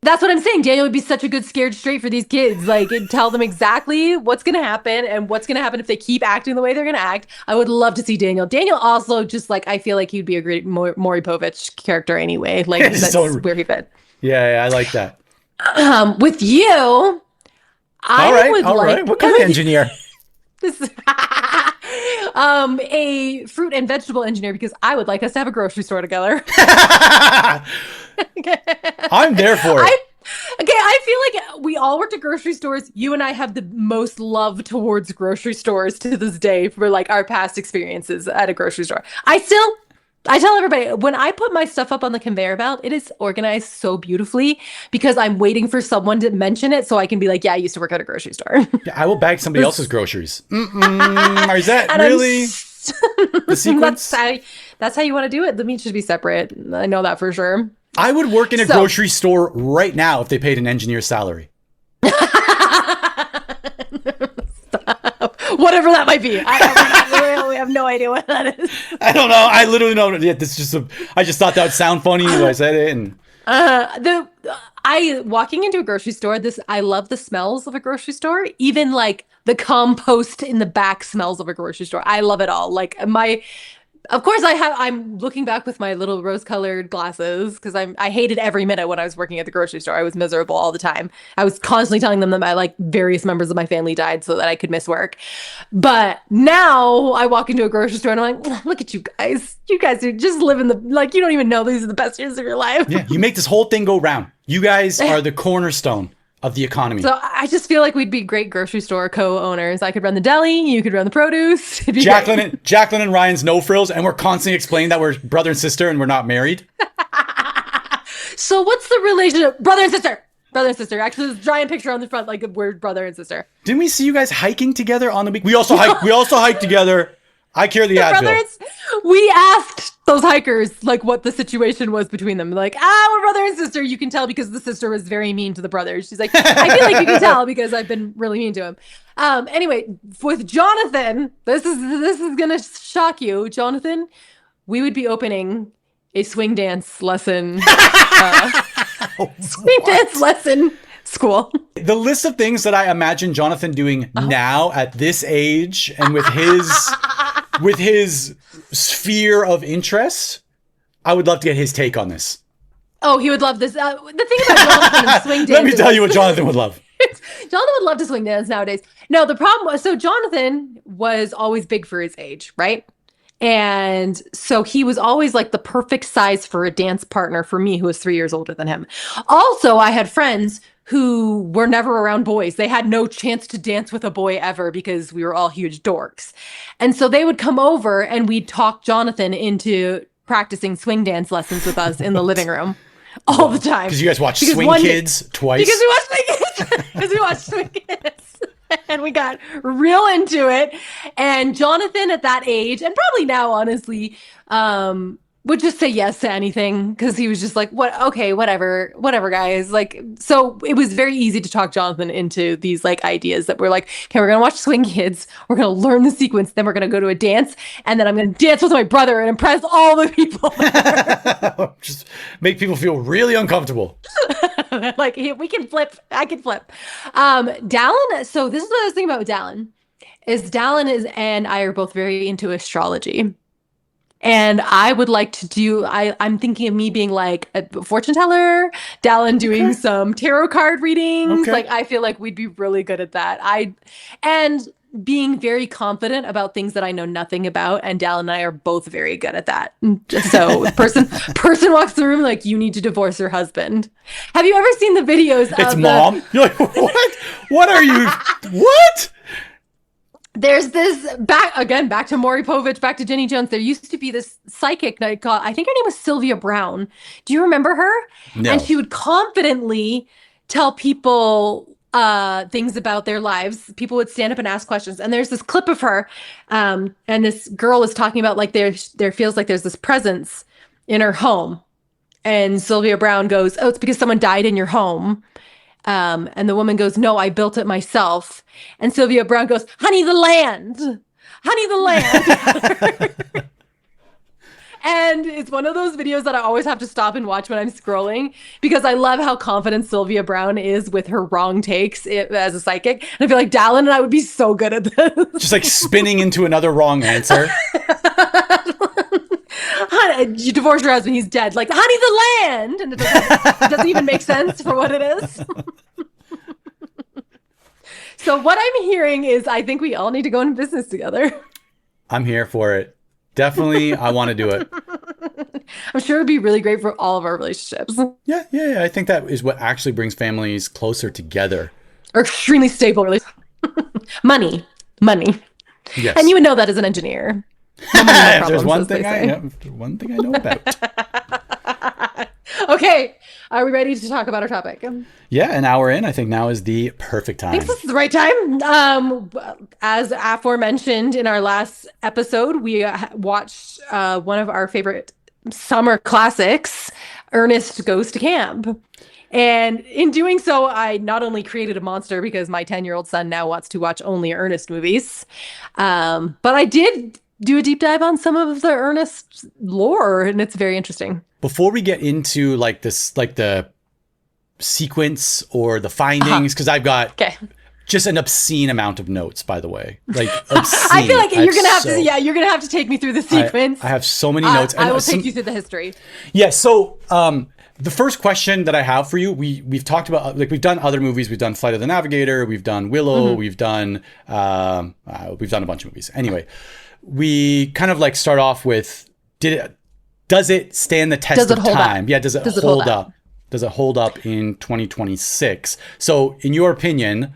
That's what I'm saying. Daniel would be such a good Scared Straight for these kids. Like, tell them exactly what's going to happen and what's going to happen if they keep acting the way they're going to act. I would love to see Daniel. Daniel also just like, I feel like he'd be a great Maury Povich character anyway. Like, that's where he fit. Yeah, I like that. With you, all right. What kind of engineer? A fruit and vegetable engineer, because I would like us to have a grocery store together. I'm there for it. I feel like we all worked at grocery stores. You and I have the most love towards grocery stores to this day for like our past experiences at a grocery store. I tell everybody, when I put my stuff up on the conveyor belt, it is organized so beautifully because I'm waiting for someone to mention it so I can be like, yeah, I used to work at a grocery store. Yeah, I will bag somebody else's groceries. Is that really the sequence? That's how you want to do it. The meat should be separate. I know that for sure. I would work in a grocery store right now if they paid an engineer's salary. Whatever that might be. We have no idea what that is. I don't know. I literally don't know. Yeah, this is just I just thought that would sound funny when I said it. And walking into a grocery store, I love the smells of a grocery store. Even like the compost in the back smells of a grocery store. I love it all. Like of course I'm looking back with my little rose-colored glasses because I hated every minute when I was working at the grocery store. I was miserable all the time. I was constantly telling them that various members of my family died so that I could miss work. But now I walk into a grocery store and I'm like, look at you guys. You guys are just living you don't even know these are the best years of your life. Yeah, you make this whole thing go round. You guys are the cornerstone of the economy. So I just feel like we'd be great grocery store co-owners. I could run the deli, you could run the produce. Jacqueline and Ryan's no frills, and we're constantly explaining that we're brother and sister and we're not married. So what's the relationship? Brother and sister. Brother and sister. Actually, there's a giant picture on the front, like we're brother and sister. Didn't we see you guys hiking together on the week? We also hiked together. I carry the Advil. We asked those hikers like what the situation was between them. Like, we're brother and sister. You can tell because the sister was very mean to the brother. She's like, I feel like you can tell because I've been really mean to him. Anyway, with Jonathan, this is gonna shock you, Jonathan. We would be opening a swing dance lesson. Dance lesson school. The list of things that I imagine Jonathan doing now at this age and with his sphere of interest, I would love to get his take on this. Oh, he would love this. The thing about Jonathan and swing dance. Let me tell you what Jonathan would love. Jonathan would love to swing dance nowadays. No, the problem was, so Jonathan was always big for his age, right? And so he was always like the perfect size for a dance partner for me, who was 3 years older than him. Also, I had friends who were never around boys. They had no chance to dance with a boy ever because we were all huge dorks. And so they would come over and we'd talk Jonathan into practicing swing dance lessons with us in the living room all the time. Because you guys watched Swing Kids twice? Because we watched Swing Kids. Because we watched Swing Kids. And we got real into it. And Jonathan at that age, and probably now, honestly, would just say yes to anything because he was just like, what? Okay, whatever, guys. Like, so it was very easy to talk Jonathan into these like ideas that we're like, okay, we're gonna watch Swing Kids, we're gonna learn the sequence, then we're gonna go to a dance, and then I'm gonna dance with my brother and impress all the people. Just make people feel really uncomfortable. Like we can flip, I can flip. Dallin. So this is what I was thinking about with Dallin. And I are both very into astrology. And I would like to do, I'm thinking of me being like a fortune teller, Dallin doing some tarot card readings. Okay. Like, I feel like we'd be really good at that. And being very confident about things that I know nothing about. And Dallin and I are both very good at that. So person walks the room like, you need to divorce your husband. Have you ever seen the videos it's mom? You're like, what? What are you? What? There's this back to Maury Povich, back to Jenny Jones. There used to be this psychic night called, I think her name was Sylvia Brown. Do you remember her? No. And she would confidently tell people things about their lives. People would stand up and ask questions. And there's this clip of her, and this girl is talking about like there feels like there's this presence in her home. And Sylvia Brown goes, oh, it's because someone died in your home. And the woman goes, no, I built it myself. And Sylvia Brown goes, honey, the land. And it's one of those videos that I always have to stop and watch when I'm scrolling because I love how confident Sylvia Brown is with her wrong takes as a psychic. And I feel like Dallin and I would be so good at this. Just like spinning into another wrong answer. Honey, you divorced your husband, he's dead. Like, honey, the land. And it doesn't even make sense for what it is. So what I'm hearing is I think we all need to go into business together. I'm here for it. Definitely, I want to do it. I'm sure it'd be really great for all of our relationships. Yeah. I think that is what actually brings families closer together. Or extremely stable relationships. Money. Yes. And you would know that as an engineer. No If there's one thing I know about. Okay, are we ready to talk about our topic? Yeah, an hour in, I think now is the perfect time. I think this is the right time. As aforementioned in our last episode, we watched one of our favorite summer classics, Ernest Goes to Camp. And in doing so, I not only created a monster because my 10-year-old son now wants to watch only Ernest movies, but I did do a deep dive on some of the Ernest lore, and it's very interesting. Before we get into like this, like the sequence or the findings, because I've got just an obscene amount of notes, by the way. Like obscene. I feel like you're gonna have to take me through the sequence. I have so many notes. I will take you through the history. Yeah. So the first question that I have for you, we've talked about, like, we've done other movies. We've done Flight of the Navigator. We've done Willow. We've done a bunch of movies. Anyway, we kind of like start off with, does it stand the test of time? Yeah. Does it hold up? Does it hold up in 2026? So in your opinion,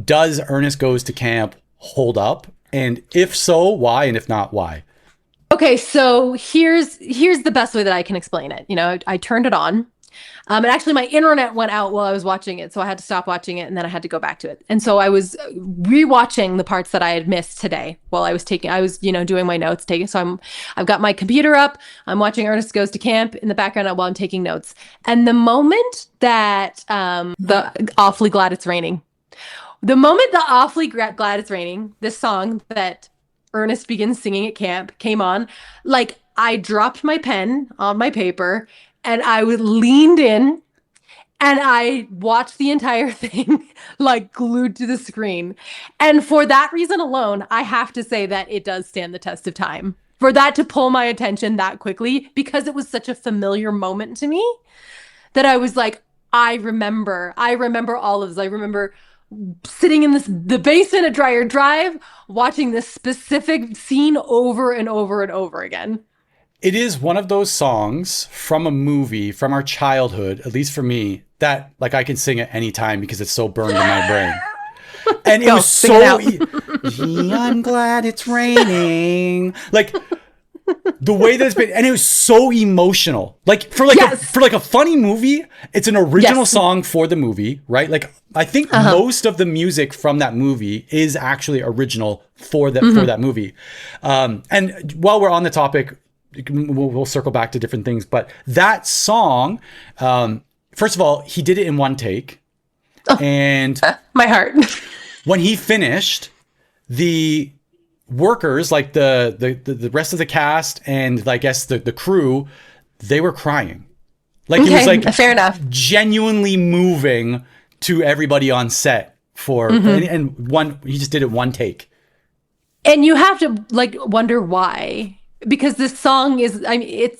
does Ernest Goes to Camp hold up? And if so, why? And if not, why? Okay, so here's the best way that I can explain it. You know, I turned it on. And actually my internet went out while I was watching it, so I had to stop watching it and then I had to go back to it. And so I was rewatching the parts that I had missed today while I was doing my notes, so I've got my computer up, I'm watching Ernest Goes to Camp in the background while I'm taking notes. And the moment that the Awfully Glad It's Raining, this song that Ernest begins singing at camp came on, like I dropped my pen on my paper and I leaned in and I watched the entire thing like glued to the screen. And for that reason alone, I have to say that it does stand the test of time. For that to pull my attention that quickly, because it was such a familiar moment to me that I was like, I remember all of this. I remember sitting in the basement at Dreyer Drive, watching this specific scene over and over and over again. It is one of those songs from a movie from our childhood, at least for me, that like I can sing at any time because it's so burned in my brain. And it was so I'm glad it's raining. Like the way that it's been, and it was so emotional. Like for a funny movie, it's an original song for the movie, right? Like I think most of the music from that movie is actually original for that movie. And while we're on the topic, we'll circle back to different things, but that song, first of all, he did it in one take, and my heart. When he finished, the workers, like the rest of the cast and I guess the crew, they were crying. Like it was like fair enough, genuinely moving to everybody on set for and one, he just did it one take. And you have to like wonder why, because this song is, I mean,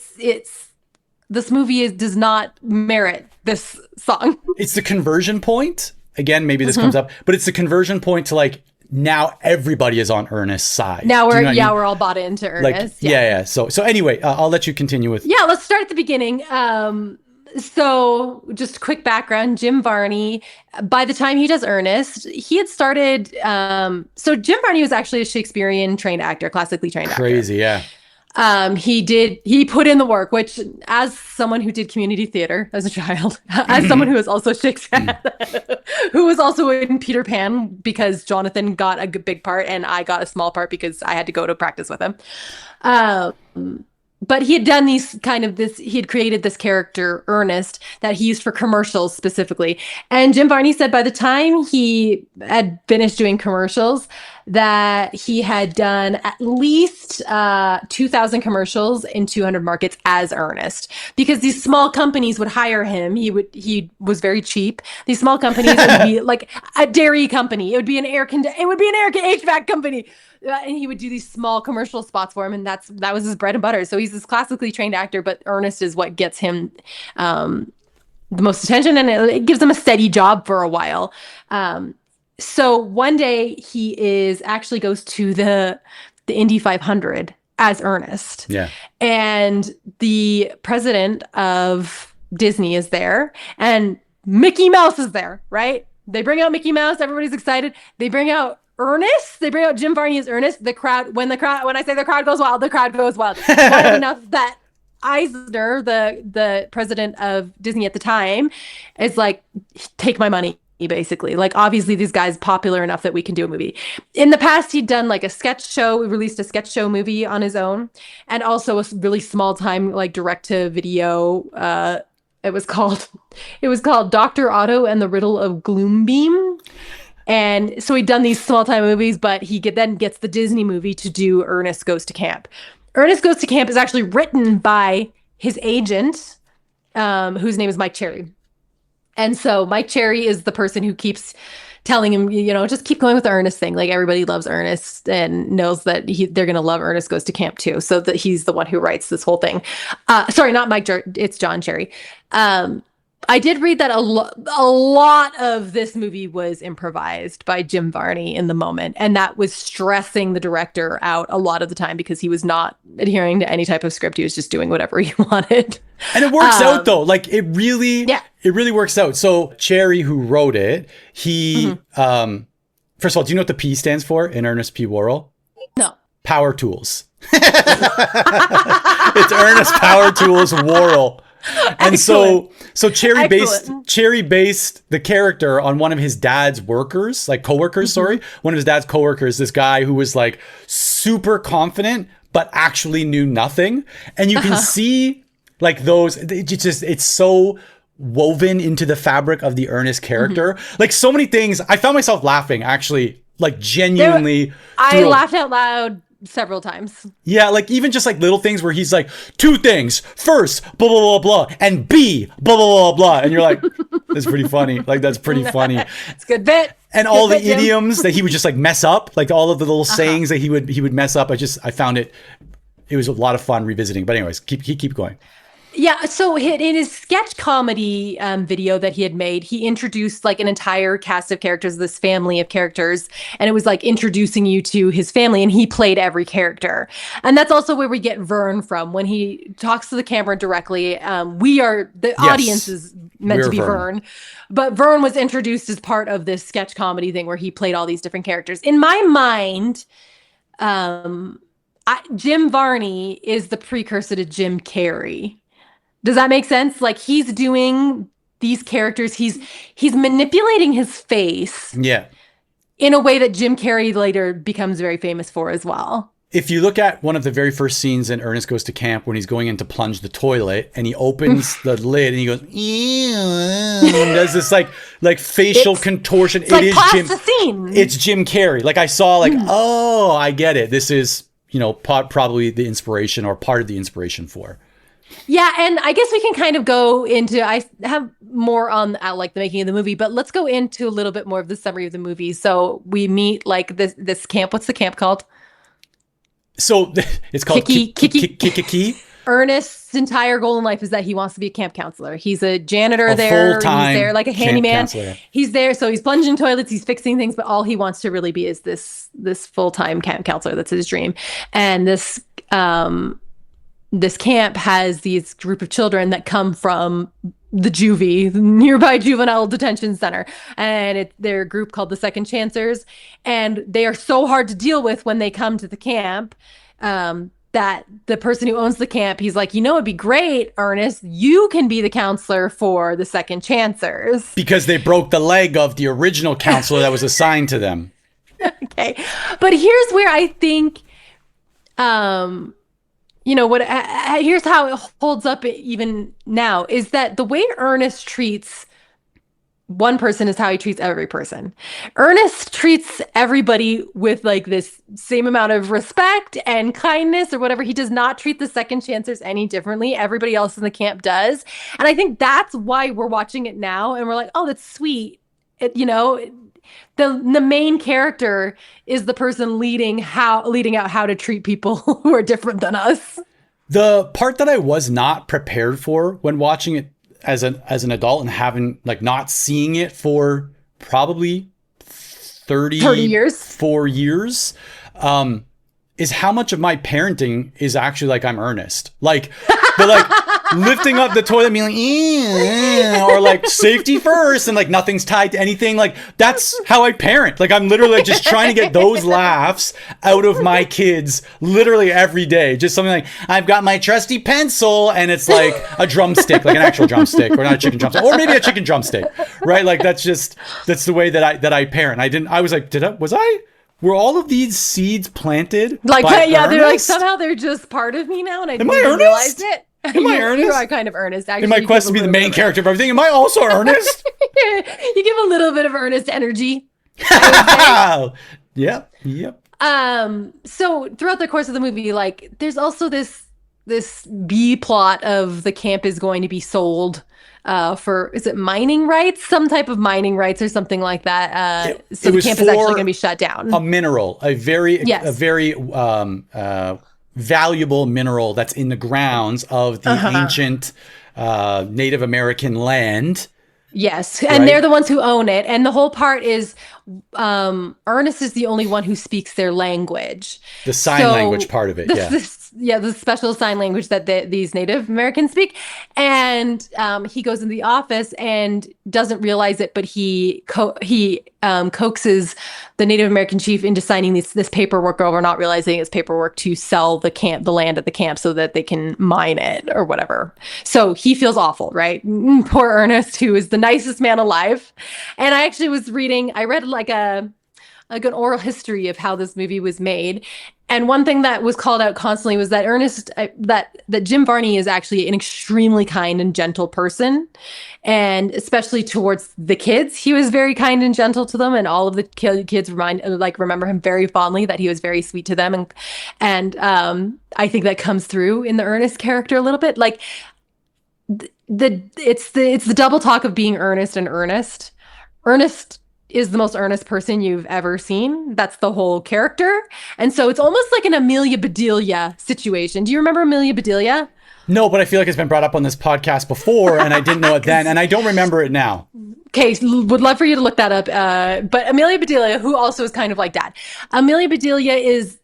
this movie does not merit this song. It's the conversion point. Again, maybe this comes up, but it's the conversion point to like, now everybody is on Ernest's side. Now we're all bought into Ernest. Like, So anyway, I'll let you continue with. Yeah, let's start at the beginning. So just quick background, Jim Varney, by the time he does Ernest, he had started, so Jim Varney was actually a Shakespearean trained actor, classically trained actor. Crazy, yeah. He put in the work, which as someone who did community theater as a child, as someone who was also Shakespeare, who was also in Peter Pan because Jonathan got a big part and I got a small part because I had to go to practice with him. But he had done he had created this character, Ernest, that he used for commercials specifically. And Jim Varney said by the time he had finished doing commercials, that he had done at least 2,000 commercials in 200 markets as Ernest, because these small companies would hire him. He was very cheap. These small companies would be like a dairy company. It would be an HVAC company. And he would do these small commercial spots for him, and that was his bread and butter. So he's this classically trained actor, but Ernest is what gets him the most attention, and it gives him a steady job for a while. So one day he actually goes to the the Indy 500 as Ernest. Yeah. And the president of Disney is there, and Mickey Mouse is there, right? They bring out Mickey Mouse. Everybody's excited. They bring out Ernest. They bring out Jim Varney as Ernest. When I say the crowd goes wild, the crowd goes wild. Wild enough that Eisner, the president of Disney at the time, is like, take my money, basically. Like, obviously, this guy's popular enough that we can do a movie. In the past, he'd done like a sketch show. We released a sketch show movie on his own, and also a really small time, like, direct to video. It was called Dr. Otto and the Riddle of Gloombeam. And so he'd done these small time movies, but he then gets the Disney movie to do Ernest Goes to Camp. Ernest Goes to Camp is actually written by his agent, whose name is Mike Cherry. And so Mike Cherry is the person who keeps telling him, just keep going with the Ernest thing. Like, everybody loves Ernest and knows that they're going to love Ernest Goes to Camp too. So that he's the one who writes this whole thing. Sorry, not Mike Cherry. It's John Cherry. I did read that a lot of this movie was improvised by Jim Varney in the moment. And that was stressing the director out a lot of the time because he was not adhering to any type of script. He was just doing whatever he wanted. And it works out, though. Like, it really works out. So Cherry, who wrote it, he, first of all, do you know what the P stands for in Ernest P. Worrell? No. Power Tools. It's Ernest Power Tools Worrell. And Excellent. so Cherry based the character on one of his dad's workers, like coworkers, one of his dad's coworkers, this guy who was like super confident, but actually knew nothing. And you can see like it's so woven into the fabric of the Ernest character. Like, so many things, I found myself laughing, actually, like, genuinely. I laughed out loud several times. Yeah, like, even just like little things where he's like, two things. First, blah, blah, blah, blah, and B, blah, blah, blah, blah. And you're like, that's pretty funny. Like, that's pretty funny. It's a good bit. And all the idioms that he would just like mess up, like all of the little sayings that he would mess up. I found it was a lot of fun revisiting. But anyways, keep going. Yeah, so in his sketch comedy video that he had made, he introduced like an entire cast of characters, this family of characters, and it was like introducing you to his family, and he played every character. And that's also where we get Vern from. When he talks to the camera directly, the audience is meant to be Vern. But Vern was introduced as part of this sketch comedy thing where he played all these different characters. In my mind, Jim Varney is the precursor to Jim Carrey. Does that make sense? Like, he's doing these characters. He's manipulating his face. Yeah. In a way that Jim Carrey later becomes very famous for as well. If you look at one of the very first scenes in Ernest Goes to Camp when he's going in to plunge the toilet and he opens the lid and he goes, ew, and does this like facial contortion. It's like plasticine. It's Jim Carrey. Like, I saw oh, I get it. This is, probably the inspiration or part of the inspiration for. Yeah, and I guess we can kind of go into, I have more on like the making of the movie, but let's go into a little bit more of the summary of the movie. So we meet like this camp. What's the camp called? So it's called Kiki. Ernest's entire goal in life is that he wants to be a camp counselor. He's a janitor there. He's there like a handyman. He's there. So he's plunging toilets. He's fixing things. But all he wants to really be is this full-time camp counselor. That's his dream. And this camp has these group of children that come from the juvie, the nearby juvenile detention center. And they're a group called the Second Chancers. And they are so hard to deal with when they come to the camp that the person who owns the camp, he's like, it'd be great, Ernest, you can be the counselor for the Second Chancers. Because they broke the leg of the original counselor that was assigned to them. Okay. But here's where I think... here's how it holds up even now is that the way Ernest treats one person is how he treats every person. Ernest treats everybody with like this same amount of respect and kindness or whatever. He does not treat the Second Chancers any differently. Everybody else in the camp does. And I think that's why we're watching it now and we're like, oh, that's sweet. The main character is the person leading out how to treat people who are different than us. The part that I was not prepared for when watching it as an adult and having not seeing it for probably 30 years, 4 years, is how much of my parenting is actually like I'm Ernest. Like, but like lifting up the toilet, being like, or like safety first, and like nothing's tied to anything. Like that's how I parent. Like I'm literally like, just trying to get those laughs out of my kids literally every day. Just something like, I've got my trusty pencil, and it's like a drumstick, like an actual drumstick, or not a chicken drumstick, or maybe a chicken drumstick, right? Like that's the way that I parent. I was like, were all of these seeds planted? Like, yeah, Ernest? they're like, somehow they're just part of me now, and I didn't Am I even realize Ernest? it. Am I Ernest? You are kind of Ernest, actually. In my quest to be the main character of everything, am I also Ernest? You give a little bit of Ernest energy. Yep. So throughout the course of the movie, like, there's also this B plot of the camp is going to be sold for, is it mining rights? Some type of mining rights or something like that. So the camp is actually going to be shut down. A mineral, a very valuable mineral that's in the grounds of the ancient Native American land. Yes, and they're the ones who own it. And the whole part is Ernest is the only one who speaks their language. The sign language part of it, the special sign language that these Native Americans speak. And he goes in the office and doesn't realize it, but he coaxes the Native American chief into signing this paperwork over, not realizing it's paperwork to sell the land at the camp so that they can mine it or whatever. So he feels awful, right? Poor Ernest, who is the nicest man alive. And I actually I read like an oral history of how this movie was made. And one thing that was called out constantly was that that Jim Varney is actually an extremely kind and gentle person. And especially towards the kids, he was very kind and gentle to them. And all of the kids remember him very fondly, that he was very sweet to them. And I think that comes through in the Ernest character a little bit. Like it's the double talk of being Ernest and Ernest. Ernest is the most earnest person you've ever seen. That's the whole character. And so it's almost like an Amelia Bedelia situation. Do you remember Amelia Bedelia? No, but I feel like it's been brought up on this podcast before, and I didn't know it then, and I don't remember it now. Okay, would love for you to look that up. But Amelia Bedelia, who also is kind of like Dad. Amelia Bedelia is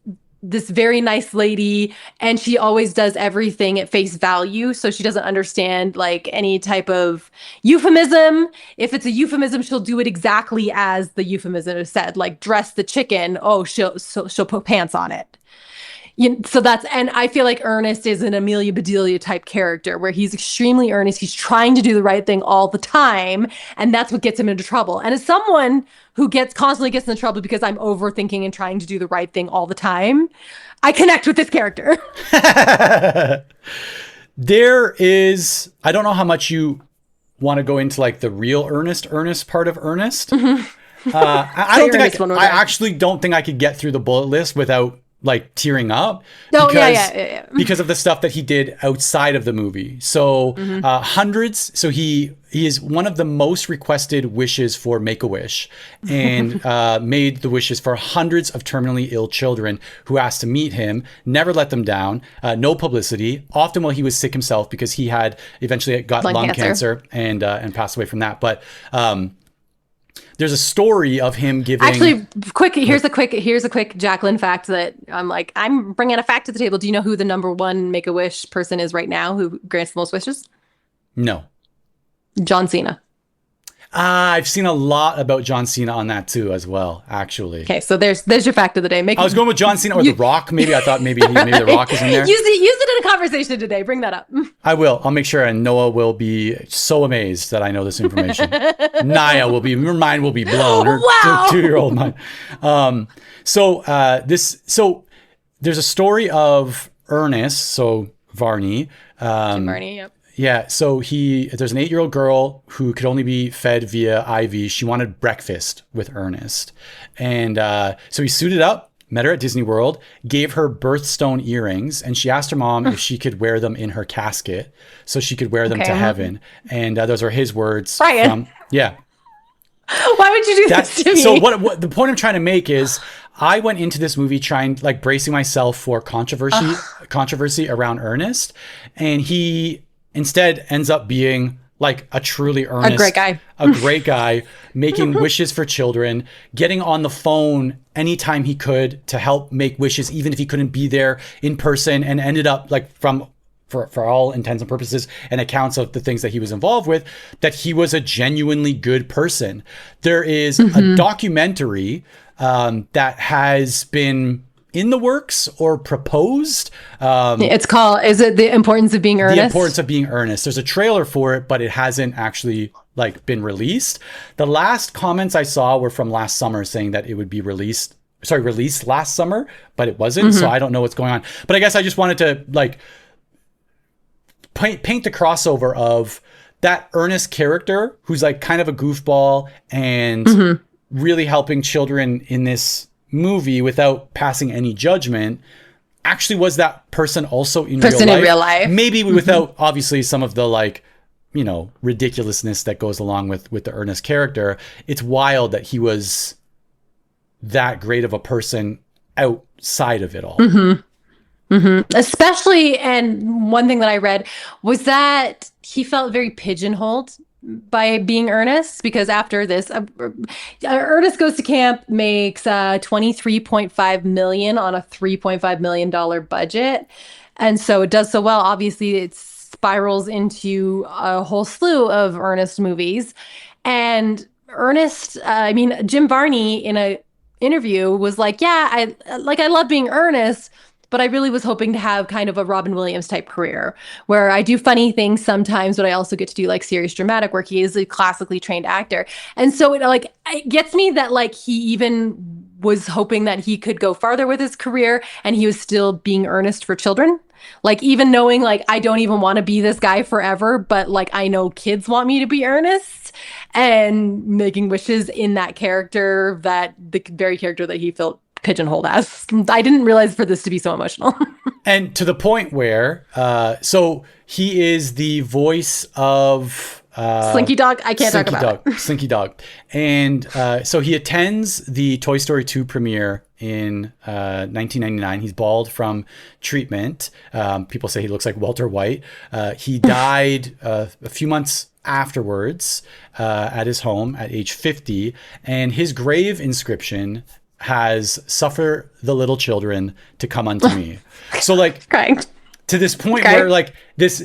this very nice lady, and she always does everything at face value. So she doesn't understand like any type of euphemism. If it's a euphemism, she'll do it exactly as the euphemism is said, like dress the chicken. Oh, she'll put pants on it. And I feel like Ernest is an Amelia Bedelia type character where he's extremely earnest. He's trying to do the right thing all the time. And that's what gets him into trouble. And as someone who constantly gets into trouble because I'm overthinking and trying to do the right thing all the time, I connect with this character. There is, I don't know how much you want to go into like the real Ernest part of Ernest. Mm-hmm. I actually don't think I could get through the bullet list without like tearing up because of the stuff that he did outside of the movie. So hundreds. So he is one of the most requested wishes for Make-A-Wish, and made the wishes for hundreds of terminally ill children who asked to meet him, never let them down, no publicity, often while he was sick himself because he had eventually got lung cancer and passed away from that. But there's a story of him giving. Actually, here's a quick Jacqueline fact that I'm bringing a fact to the table. Do you know who the number one Make-A-Wish person is right now who grants the most wishes? No. John Cena. I've seen a lot about John Cena on that too, as well, actually. Okay, so there's your fact of the day. I was going with John Cena or The Rock. Maybe I thought maybe The Rock is in there. Use it in a conversation today. Bring that up. I will. I'll make sure, and Noah will be so amazed that I know this information. Naya will be. Her mind will be blown. Her 2-year-old mind. So there's a story of Ernest. So Varney. Jim Varney. Yep. Yeah, so there's an 8-year-old girl who could only be fed via IV. She wanted breakfast with Ernest. And so he suited up, met her at Disney World, gave her birthstone earrings, and she asked her mom if she could wear them in her casket so she could wear them to heaven. And those are his words. Brian. Yeah. Why would you do this to me? So what the point I'm trying to make is I went into this movie bracing myself for controversy around Ernest, and he instead ends up being like a truly earnest, a great guy, making wishes for children, getting on the phone anytime he could to help make wishes, even if he couldn't be there in person, and ended up like for all intents and purposes and accounts of the things that he was involved with, that he was a genuinely good person. There is a documentary that has been in the works or proposed. It's called, is it The Importance of Being Earnest? The Importance of Being Earnest. There's a trailer for it, but it hasn't actually like been released. The last comments I saw were from last summer saying that it would be released last summer, but it wasn't. So I don't know what's going on. But I guess I just wanted to like paint the crossover of that Ernest character who's like kind of a goofball and really helping children in this movie without passing any judgment, actually was that person also in real life. Maybe without obviously some of the like, you know, ridiculousness that goes along with the Ernest character. It's wild that he was that great of a person outside of it all. Especially, and one thing that I read was that he felt very pigeonholed by being Ernest, because after this, Ernest Goes to Camp makes $23.5 million on a $3.5 million budget. And so it does so well. Obviously, it spirals into a whole slew of Ernest movies. And Ernest, Jim Varney in a interview was like, yeah, I love being Ernest, but I really was hoping to have kind of a Robin Williams type career where I do funny things sometimes, but I also get to do like serious dramatic work. He is a classically trained actor. And so it gets me that like he even was hoping that he could go farther with his career and he was still being earnest for children. Like even knowing like, I don't even want to be this guy forever, but like, I know kids want me to be earnest, and making wishes in that character, that the very character that he felt pigeonholed as. I didn't realize for this to be so emotional. And to the point where, so he is the voice of Slinky Dog. I can't talk about it. Slinky Dog. And so he attends the Toy Story 2 premiere in 1999. He's bald from treatment. People say he looks like Walter White. He died a few months afterwards at his home at age 50. And his grave inscription has "Suffer the little children to come unto me." So like to this point where like this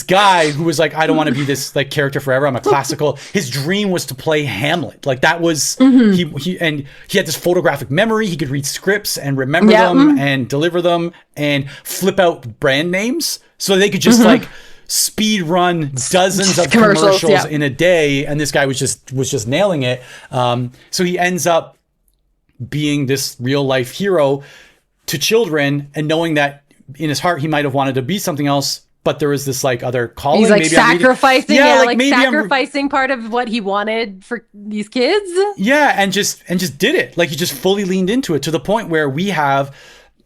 guy who was like, I don't want to be this like character forever, I'm a classical, his dream was to play Hamlet. Like that was he had this photographic memory. He could read scripts and remember them and deliver them and flip out brand names so they could just like speed run dozens of commercials in a day, and this guy was just nailing it. So he ends up being this real life hero to children, and knowing that in his heart he might have wanted to be something else, but there was this like other calling. He's like maybe sacrificing, sacrificing part of what he wanted for these kids. Yeah, and just did it. Like he just fully leaned into it to the point where we have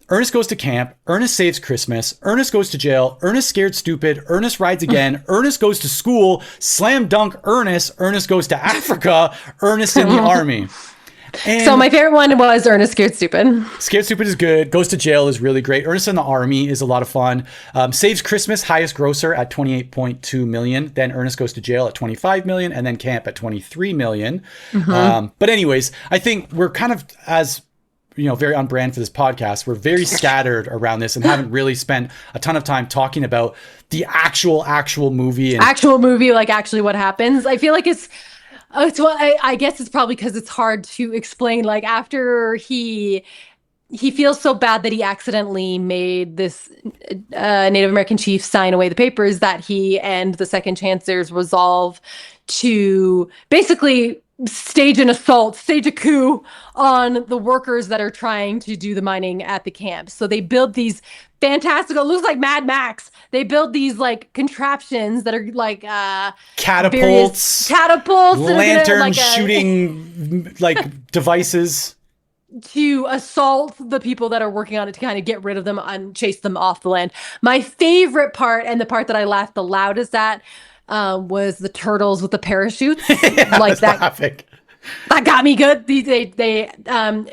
Ernest Goes to Camp, Ernest Saves Christmas, Ernest Goes to Jail, Ernest Scared Stupid, Ernest Rides Again, Ernest Goes to School, Slam Dunk Ernest, Ernest Goes to Africa, Ernest in the Army. And so my favorite one was Ernest Scared Stupid. Scared Stupid is good. Goes to Jail is really great. Ernest in the Army is a lot of fun. Saves Christmas, highest grosser at $28.2 million. Then Ernest Goes to Jail at $25 million, and then Camp at $23 million. But anyways, I think we're kind of, as you know, very on brand for this podcast. We're very scattered around this and haven't really spent a ton of time talking about the actual movie. And like actually what happens. I feel like I guess it's probably because it's hard to explain. Like after he feels so bad that he accidentally made this Native American chief sign away the papers, that he and the Second Chancers resolve to basically stage a coup on the workers that are trying to do the mining at the camp. So they build these fantastic, it looks like Mad Max. They build these like contraptions that are like catapults, lantern shooting like devices to assault the people that are working on it, to kind of get rid of them and chase them off the land. My favorite part, and the part that I laughed the loudest at, was the turtles with the parachutes. Like that got me good. They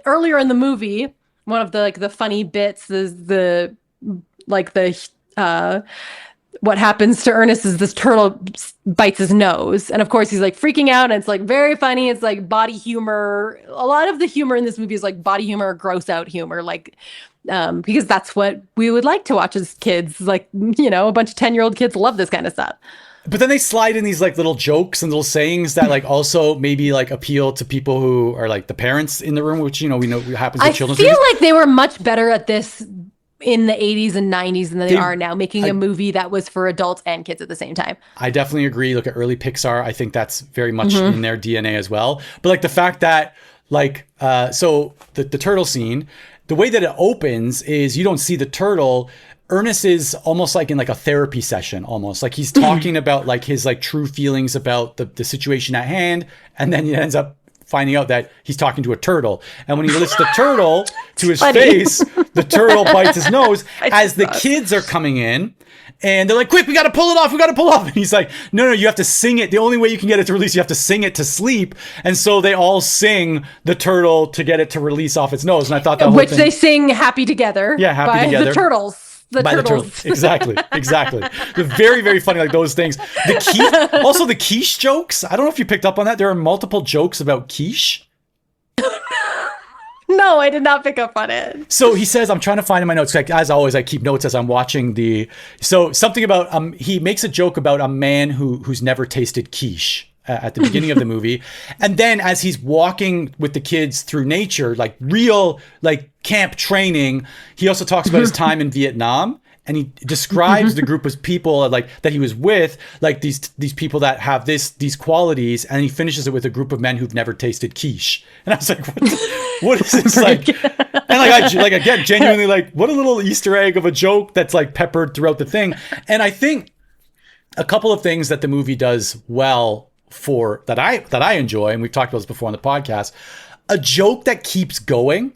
earlier in the movie, one of the like the funny bits is the what happens to Ernest is this turtle bites his nose. And of course he's like freaking out, and it's like very funny. It's like body humor. A lot of the humor in this movie is like body humor, gross out humor, like because that's what we would like to watch as kids. Like, you know, a bunch of 10-year-old kids love this kind of stuff. But then they slide in these like little jokes and little sayings that like also maybe like appeal to people who are like the parents in the room, which, you know, we know happens with children's movies. I feel like they were much better at this in the 80s and 90s than they are now, making a movie that was for adults and kids at the same time. I definitely agree. Look at early Pixar. I think that's very much in their DNA as well. But like the fact that like, so the turtle scene, the way that it opens is you don't see the turtle. Ernest is almost like in like a therapy session, almost like he's talking about like his like true feelings about the situation at hand. And then he ends up finding out that he's talking to a turtle. And when he lifts the turtle to his face, the turtle bites his nose as the kids are coming in. And they're like, quick, we got to pull it off. We got to pull off. And he's like, no, you have to sing it. The only way you can get it to release, you have to sing it to sleep. And so they all sing the turtle to get it to release off its nose. And I thought that Which they sing Happy Together. Yeah, Happy Together. The turtles. The turtles. Exactly. They're very, very funny, like those things. Also the quiche jokes. I don't know if you picked up on that. There are multiple jokes about quiche. No, I did not pick up on it. So he says, I'm trying to find in my notes. Like, as always, I keep notes as I'm watching so something about, he makes a joke about a man who's never tasted quiche at the beginning of the movie. And then as he's walking with the kids through nature, like real, like camp training, he also talks about his time in Vietnam. And he describes the group of people like that he was with, like these people that have these qualities, and he finishes it with a group of men who've never tasted quiche. And I was like, what is this like? And like again, genuinely like, what a little Easter egg of a joke that's like peppered throughout the thing. And I think a couple of things that the movie does well for that I enjoy, and we've talked about this before on the podcast, a joke that keeps going.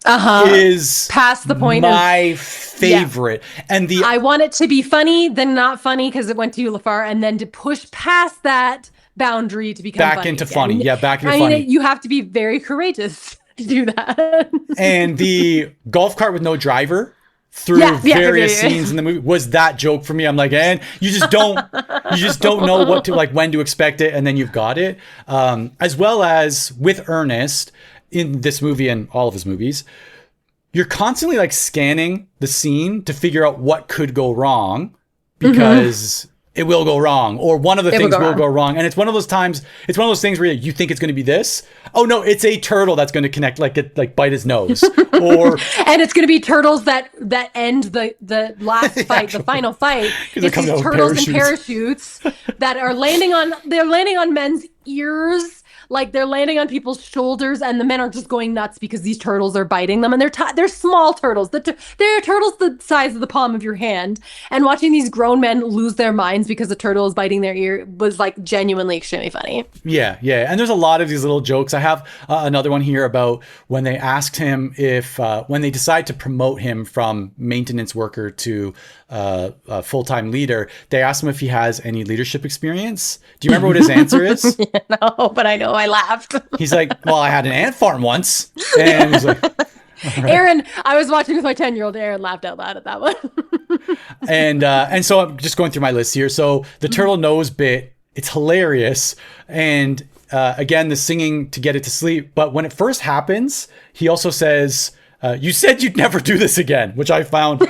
Is past the point my favorite. Yeah. And I want it to be funny, then not funny because it went too far, and then to push past that boundary to become back funny into again. Funny. Yeah, back into funny. You have to be very courageous to do that. And the golf cart with no driver through various scenes in the movie was that joke for me. I'm like, and you just don't know what to like, when to expect it, and then you've got it. As well as with Ernest in this movie and all of his movies, you're constantly like scanning the scene to figure out what could go wrong, because it will go wrong, or one of the things will go wrong. And it's one of those things where you think it's going to be this. Oh no, it's a turtle that's going to connect, like bite his nose, or and it's going to be turtles that end the last fight, the final fight. It's these turtles in parachutes that are landing on men's ears. Like they're landing on people's shoulders, and the men are just going nuts because these turtles are biting them, and they're small turtles. They're turtles the size of the palm of your hand. And watching these grown men lose their minds because the turtle is biting their ear was like genuinely extremely funny. Yeah. And there's a lot of these little jokes. I have another one here about when they asked him if when they decide to promote him from maintenance worker to a full-time leader, they asked him if he has any leadership experience. Do you remember what his answer is? No, but I know. I laughed. He's like, well, I had an ant farm once. And he's like, right. Aaron, I was watching with my 10-year-old. Aaron laughed out loud at that one. And so I'm just going through my list here. So the turtle nose bit, it's hilarious. And again, the singing to get it to sleep. But when it first happens, he also says, you said you'd never do this again, which I found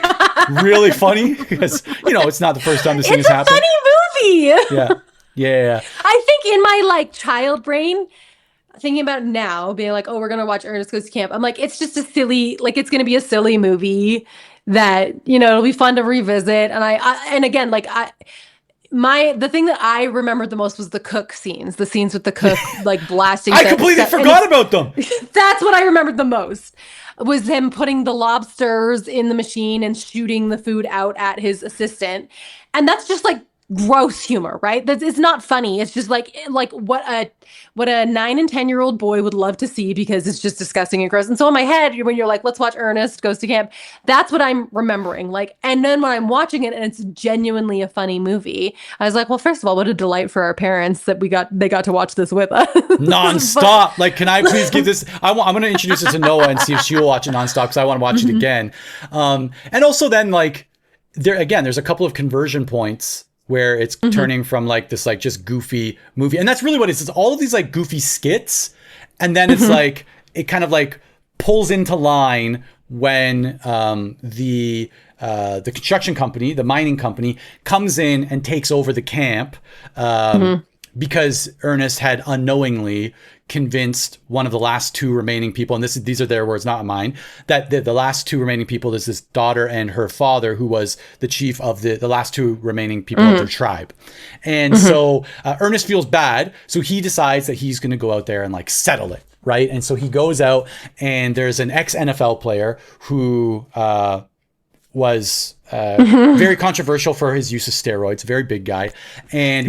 really funny because, you know, it's not the first time this thing has happened. It's a funny movie. Yeah. I think in my like child brain, thinking about it now, being like, oh, we're going to watch Ernest Goes to Camp. I'm like, it's just a silly, like it's going to be a silly movie that, you know, it'll be fun to revisit. And and again, like the thing that I remembered the most was the cook scenes, the scenes with the cook, like blasting. I completely forgot about them. That's what I remembered the most, was him putting the lobsters in the machine and shooting the food out at his assistant. And that's just like gross humor, right? It's not funny. It's just like what a 9 and 10-year-old boy would love to see, because it's just disgusting and gross. And so in my head, when you're like, let's watch Ernest Goes to Camp, that's what I'm remembering. Like, and then when I'm watching it and it's genuinely a funny movie, I was like, well, first of all, what a delight for our parents that they got to watch this with us nonstop. Like, can I please give this? I'm going to introduce it to Noah and see if she'll watch it nonstop, because I want to watch it again. And also then, like, there's a couple of conversion points where it's turning from like this like just goofy movie. And that's really what it is. It's all of these like goofy skits. And then it's like, it kind of like pulls into line when the construction company, the mining company, comes in and takes over the camp because Ernest had unknowingly convinced one of the last two remaining people, and these are their words, not mine, that the last two remaining people is this daughter and her father, who was the chief of the last two remaining people of their tribe. And so Ernest feels bad, so he decides that he's going to go out there and like settle it, right? And so he goes out, and there's an ex-NFL player who was very controversial for his use of steroids, very big guy, and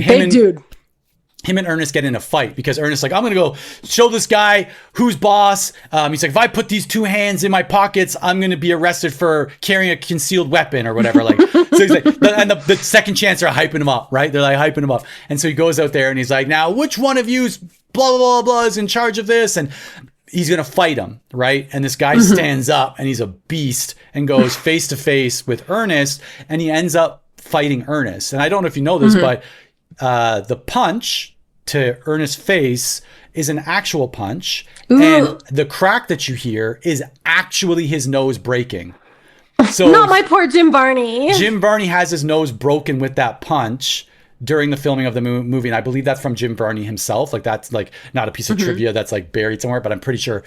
him and Ernest get in a fight because Ernest's like, I'm going to go show this guy who's boss. He's like, if I put these two hands in my pockets, I'm going to be arrested for carrying a concealed weapon or whatever. Like, so he's like, and the second chance are hyping him up, right? They're like hyping him up. And so he goes out there and he's like, now, which one of you's blah, blah, blah, blah is in charge of this? And he's going to fight him, right? And this guy stands up and he's a beast and goes face to face with Ernest, and he ends up fighting Ernest. And I don't know if you know this, but the punch to Ernest's face is an actual punch. Ooh. And the crack that you hear is actually his nose breaking. So not my poor Jim Varney. Jim Varney has his nose broken with that punch during the filming of the movie. And I believe that's from Jim Varney himself. Like, that's like not a piece of trivia that's like buried somewhere, but I'm pretty sure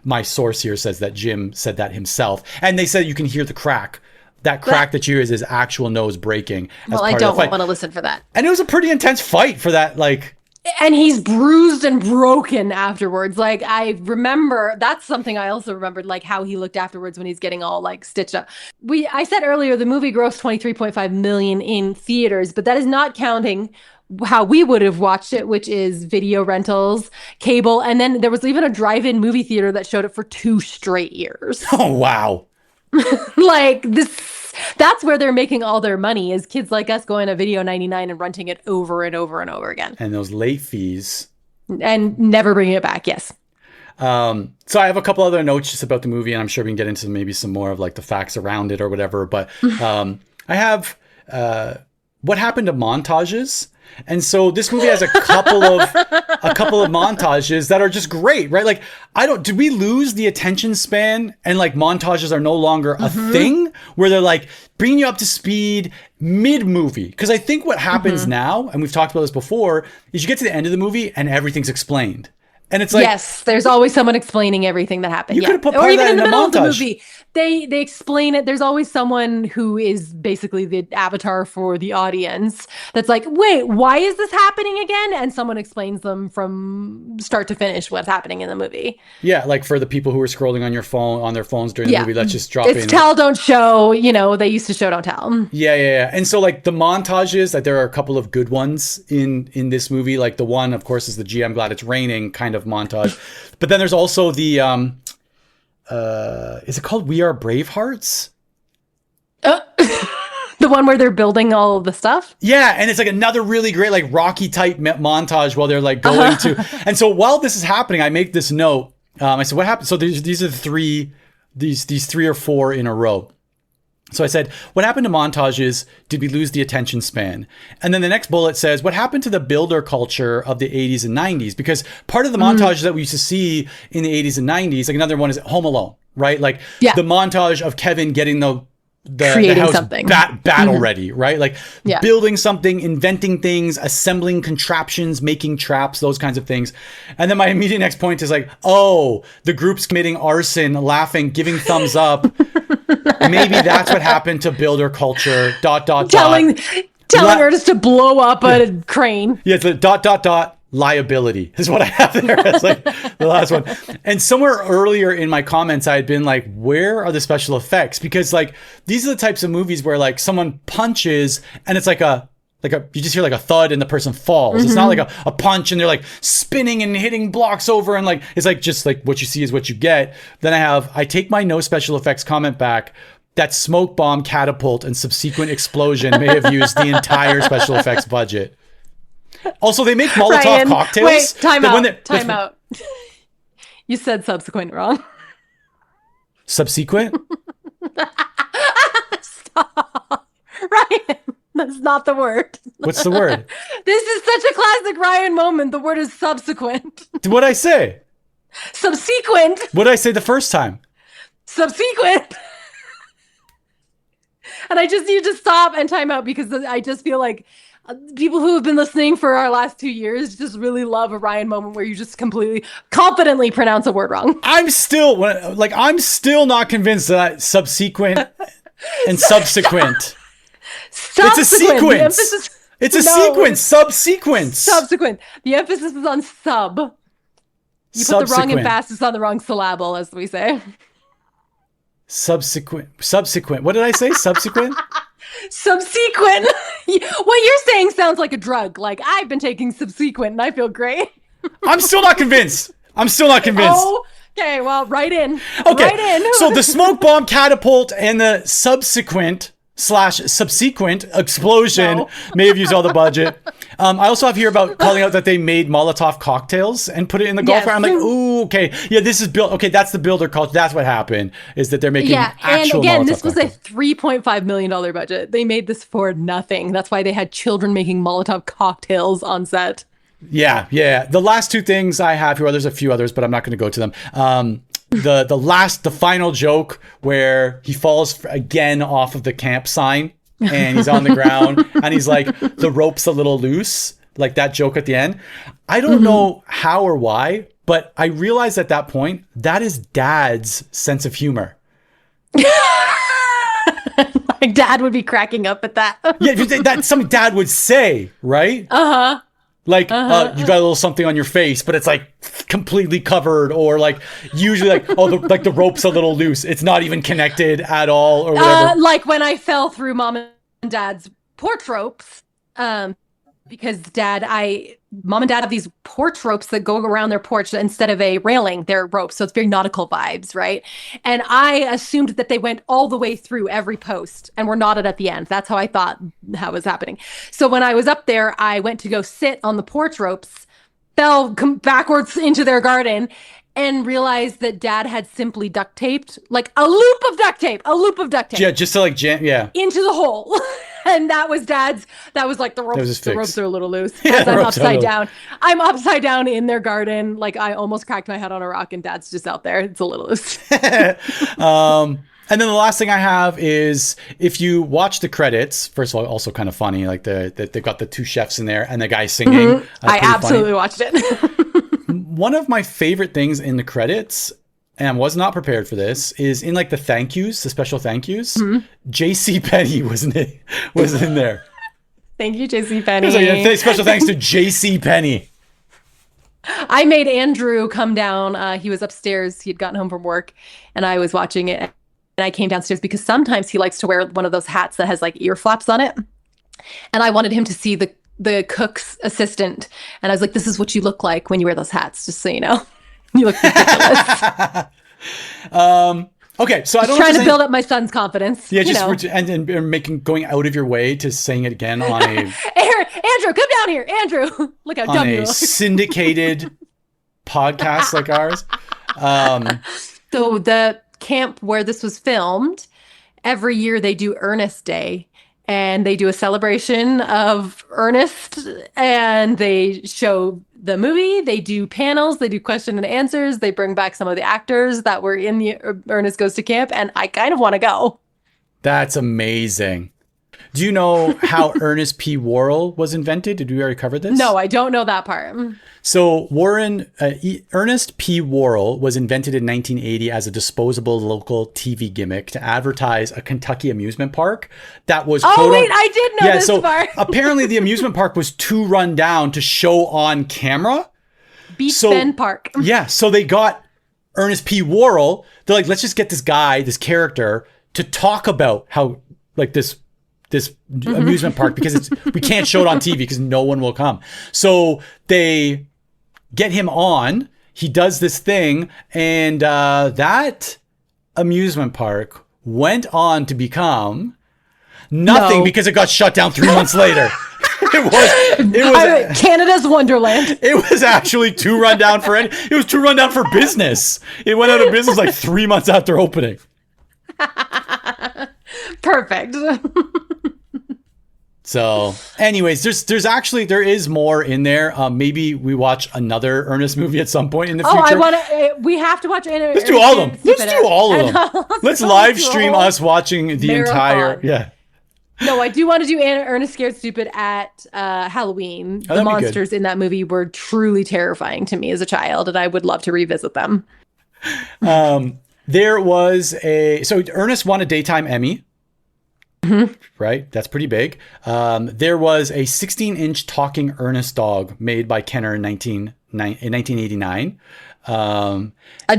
my source here says that Jim said that himself. And they said you can hear the crack. That crack that you hear is his actual nose breaking. Well, I don't want to listen for that. And it was a pretty intense fight for that, like. And he's bruised and broken afterwards. Like, I remember, that's something I also remembered, like how he looked afterwards when he's getting all like stitched up. I said earlier, the movie grossed $23.5 million in theaters, but that is not counting how we would have watched it, which is video rentals, cable. And then there was even a drive-in movie theater that showed it for 2 straight years. Oh, wow. Like, that's where they're making all their money, is kids like us going to Video 99 and renting it over and over and over again. And those late fees. And never bringing it back, yes. So I have a couple other notes just about the movie, and I'm sure we can get into maybe some more of like the facts around it or whatever. But I have what happened to montages. And so this movie has a couple of montages that are just great, right? Like, did we lose the attention span, and like montages are no longer a thing where they're like bringing you up to speed mid movie? Because I think what happens now, and we've talked about this before, is you get to the end of the movie and everything's explained. And it's like, yes, there's always someone explaining everything that happened. You could have put part or of even that in the middle of the montage. movie, they explain it. There's always someone who is basically the avatar for the audience that's like, wait, why is this happening again? And someone explains them from start to finish what's happening in the movie. Yeah, like for the people who are scrolling on their phones during the movie, let's just drop in. It's tell, don't show. You know, they used to show, don't tell. Yeah. And so like the montages, like there are a couple of good ones in this movie. Like the one, of course, is the "Gee, I'm glad it's raining" kind of montage. But then there's also the, is it called We Are Bravehearts? The one where they're building all of the stuff? Yeah, and it's like another really great, like Rocky type montage while they're like going to. And so while this is happening, I make this note. I said, what happened? So these are these 3 or 4 in a row. So I said, what happened to montages? Did we lose the attention span? And then the next bullet says, what happened to the builder culture of the 80s and 90s? Because part of the montages that we used to see in the 80s and 90s, like another one is Home Alone, right? Like the montage of Kevin getting the house something. Battle ready, right? Like building something, inventing things, assembling contraptions, making traps, those kinds of things. And then my immediate next point is like, oh, the group's committing arson, laughing, giving thumbs up. Maybe that's what happened to builder culture, ... Telling Ernest to blow up a crane. Yeah, it's like ... liability is what I have there. It's like the last one. And somewhere earlier in my comments, I had been like, where are the special effects? Because like, these are the types of movies where like someone punches and it's like you just hear like a thud and the person falls. It's not like a punch and they're like spinning and hitting blocks over and like, it's like, just like what you see is what you get. Then I take my no special effects comment back. That smoke bomb, catapult, and subsequent explosion may have used the entire special effects budget. Also, they make Molotov cocktails. Wait, time out. You said subsequent wrong. Subsequent? Stop. Ryan. That's not the word. What's the word? This is such a classic Ryan moment. The word is subsequent. What'd I say? Subsequent. What did I say the first time? Subsequent. And I just need to stop and time out because I just feel like people who have been listening for our last 2 years just really love a Ryan moment where you just completely confidently pronounce a word wrong. I'm still not convinced that subsequent and subsequent. It's a sequence. It's a sequence. Subsequence. Subsequent. The emphasis is on sub. You put the wrong emphasis on the wrong syllable, as we say. Subsequent. What did I say? Subsequent? Subsequent. What you're saying sounds like a drug. Like, I've been taking subsequent and I feel great. I'm still not convinced. Oh, okay, well, right in. Okay, right in. So the smoke bomb catapult and the subsequent explosion may have used all the budget. I also have here about calling out that they made Molotov cocktails and put it in the golf cart. I'm like, ooh, okay. Yeah, this is built. Okay, that's the builder culture. That's what happened, is that they're making actual and again, Molotov this was cocktails. a $3.5 million budget. They made this for nothing. That's why they had children making Molotov cocktails on set. Yeah. The last two things I have here, there's a few others, but I'm not going to go to them. The final joke where he falls again off of the camp sign and he's on the ground and he's like, the rope's a little loose, like that joke at the end. I don't know how or why, but I realized at that point, that is Dad's sense of humor. My dad would be cracking up at that. Yeah, that's something Dad would say, right? Like, you got a little something on your face, but it's like completely covered, or like usually like, the rope's a little loose. It's not even connected at all, or whatever. Like when I fell through Mom and Dad's porch ropes, because Mom and Dad have these porch ropes that go around their porch instead of a railing, they're ropes. So it's very nautical vibes, right? And I assumed that they went all the way through every post and were knotted at the end. That's how I thought how it was happening. So when I was up there, I went to go sit on the porch ropes, fell backwards into their garden, and realized that Dad had simply duct taped, like a loop of duct tape. Yeah, just to like jam, into the hole. And that was Dad's, that was like the ropes are a little loose. Yeah, I'm upside down. I'm upside down in their garden. Like I almost cracked my head on a rock and Dad's just out there. It's a little loose. And then the last thing I have is, if you watch the credits, first of all, also kind of funny, like they've got the two chefs in there and the guy singing. I absolutely watched it. One of my favorite things in the credits, and I was not prepared for this, is in like the thank yous, the special thank yous. J.C. Penney was in there. Thank you, J.C. Penney. Like, special thanks to J.C. Penney. I made Andrew come down. He was upstairs. He had gotten home from work, and I was watching it. And I came downstairs because sometimes he likes to wear one of those hats that has like ear flaps on it. And I wanted him to see the cook's assistant. And I was like, this is what you look like when you wear those hats, just so you know. You look ridiculous. Okay, so I don't trying to build up my son's confidence. Yeah, and going out of your way to saying it again on a Andrew, come down here. Andrew, look how dumb you look. Syndicated podcast like ours. So the camp where this was filmed, every year they do Ernest Day. And they do a celebration of Ernest, and they show the movie, they do panels, they do question and answers, they bring back some of the actors that were in the Ernest Goes to Camp, and I kind of want to go. That's amazing. Do you know how Ernest P. Worrell was invented? Did we already cover this? No, I don't know that part. So Ernest P. Worrell was invented in 1980 as a disposable local TV gimmick to advertise a Kentucky amusement park that was... I did know this part. Apparently the amusement park was too run down to show on camera. Beach Bend Park. Yeah, so they got Ernest P. Worrell. They're like, let's just get this guy, this character, to talk about how like this amusement park, because we can't show it on TV because no one will come. So they get him on. He does this thing, and that amusement park went on to become nothing because it got shut down 3 months later. It was Canada's Wonderland. It was actually too run down for business. It went out of business like 3 months after opening. Perfect. So anyways, there is more in there. Maybe we watch another Ernest movie at some point in the future. We have to watch Anna. Let's do all of them. Let's live stream us watching the entire. Yeah. No, I do want to do Ernest Scared Stupid at Halloween. The monsters in that movie were truly terrifying to me as a child, and I would love to revisit them. There was so Ernest won a Daytime Emmy. Mm-hmm. Right? That's pretty big. There was a 16-inch talking Ernest dog made by Kenner in 1989. A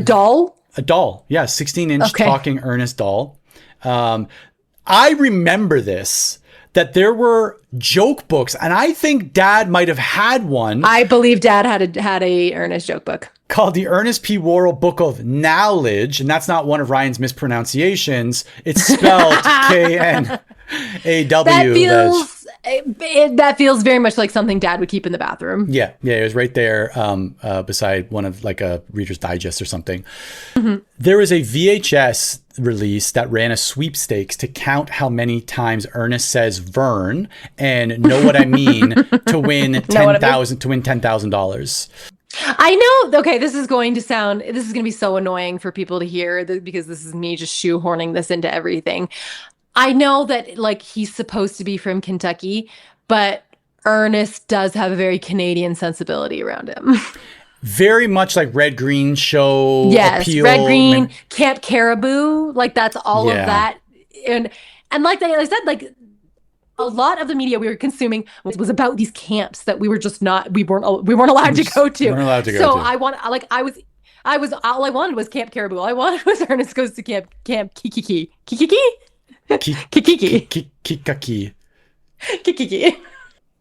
doll? A doll. Yeah, 16-inch talking Ernest doll. I remember this, that there were joke books, and I think Dad might have had one. I believe Dad had a Ernest joke book. Called the Ernest P. Worrell Book of Knowledge, and that's not one of Ryan's mispronunciations. It's spelled K-N-A-W. That feels very much like something Dad would keep in the bathroom. Yeah, it was right there beside one of like a Reader's Digest or something. Mm-hmm. There was a VHS release that ran a sweepstakes to count how many times Ernest says Vern and know what I mean to win $10,000. I know. Okay, this is going to be so annoying for people to hear because this is me just shoehorning this into everything. I know that like he's supposed to be from Kentucky, but Ernest does have a very Canadian sensibility around him. Very much like Red Green Show. Yes, appeal. Red Green, Camp Caribou, like that's all of that, and like I said, like a lot of the media we were consuming was about these camps that we weren't allowed to go to. So I all I wanted was Camp Caribou. All I wanted was Ernest Goes to Camp Kikiki.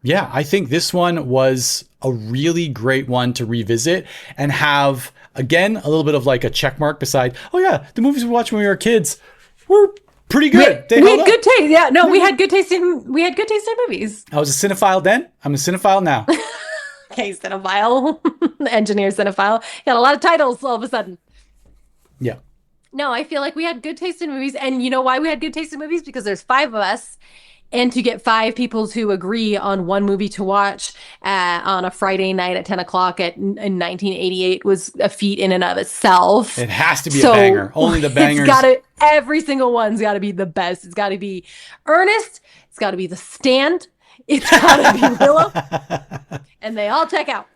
Yeah, I think this one was a really great one to revisit and have, again, a little bit of like a check mark beside, oh yeah, the movies we watched when we were kids were pretty good. We had good taste. Yeah, no, we had good taste in movies. I was a cinephile then. I'm a cinephile now. Okay, cinephile. Engineer cinephile. Got a lot of titles all of a sudden. Yeah. No, I feel like we had good taste in movies. And you know why we had good taste in movies? Because there's 5 of us. And to get 5 people to agree on one movie to watch on a Friday night at 10 o'clock in 1988 was a feat in and of itself. It has to be a banger. Only the bangers. Every single one's got to be the best. It's got to be Ernest. It's got to be The Stand. It's got to be Willow. And they all check out.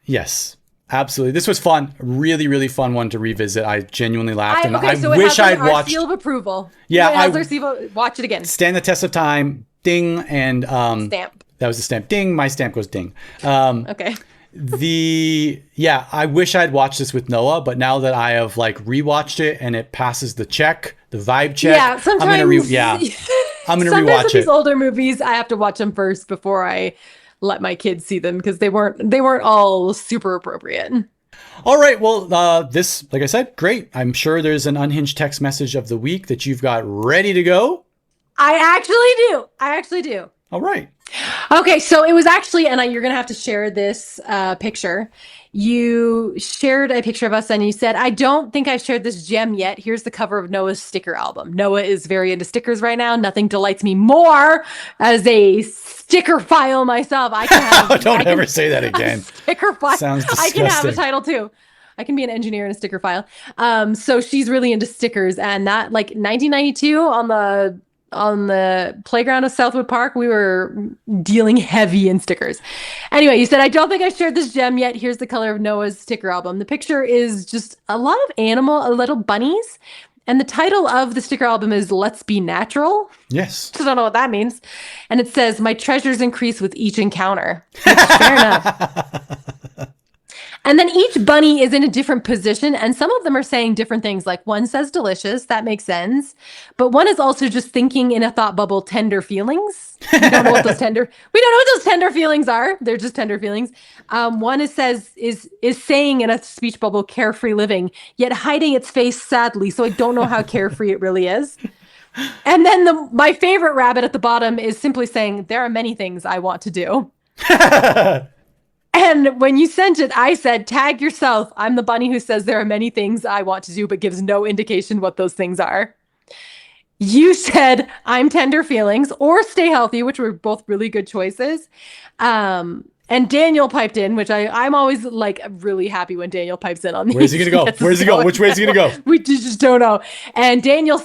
Yes. Absolutely. This was fun. Really, really fun one to revisit. I genuinely laughed. I wish I'd watched. Seal of approval. Yeah. Watch it again. Stand the test of time. Ding. And stamp. That was the stamp. Ding. My stamp goes ding. Okay. I wish I'd watched this with Noah, but now that I have like rewatched it and it passes the vibe check. Yeah. Sometimes. I'm gonna rewatch with it. These older movies, I have to watch them first before I let my kids see them because they weren't all super appropriate. All right. Well, this, like I said, great. I'm sure there's an unhinged text message of the week that you've got ready to go. I actually do. All right. Okay. So it was actually, and you're going to have to share this picture. You shared a picture of us and you said, I don't think I've shared this gem yet. Here's the cover of Noah's sticker album. Noah is very into stickers right now. Nothing delights me more as a sticker file myself. I can have, don't ever say that again. Sticker file. Sounds disgusting. I can have a title too. I can be an engineer in a sticker file. So she's really into stickers, and that like 1992 on the playground of Southwood Park, we were dealing heavy in stickers. Anyway, you said, I don't think I shared this gem yet. Here's the color of Noah's sticker album. The picture is just a lot of little bunnies. And the title of the sticker album is Let's Be Natural. Yes. I don't know what that means. And it says, my treasures increase with each encounter. Fair enough. And then each bunny is in a different position. And some of them are saying different things. Like one says delicious. That makes sense. But one is also just thinking in a thought bubble, tender feelings. We don't know what those tender feelings are. They're just tender feelings. One is saying in a speech bubble, carefree living, yet hiding its face sadly. So I don't know how carefree it really is. And then my favorite rabbit at the bottom is simply saying, there are many things I want to do. And when you sent it, I said, tag yourself. I'm the bunny who says there are many things I want to do, but gives no indication what those things are. You said I'm tender feelings or stay healthy, which were both really good choices. And Daniel piped in, which I'm always like really happy when Daniel pipes in on these. Where's he going to go? Where's he going? Which way is he going to go? We just don't know. And Daniel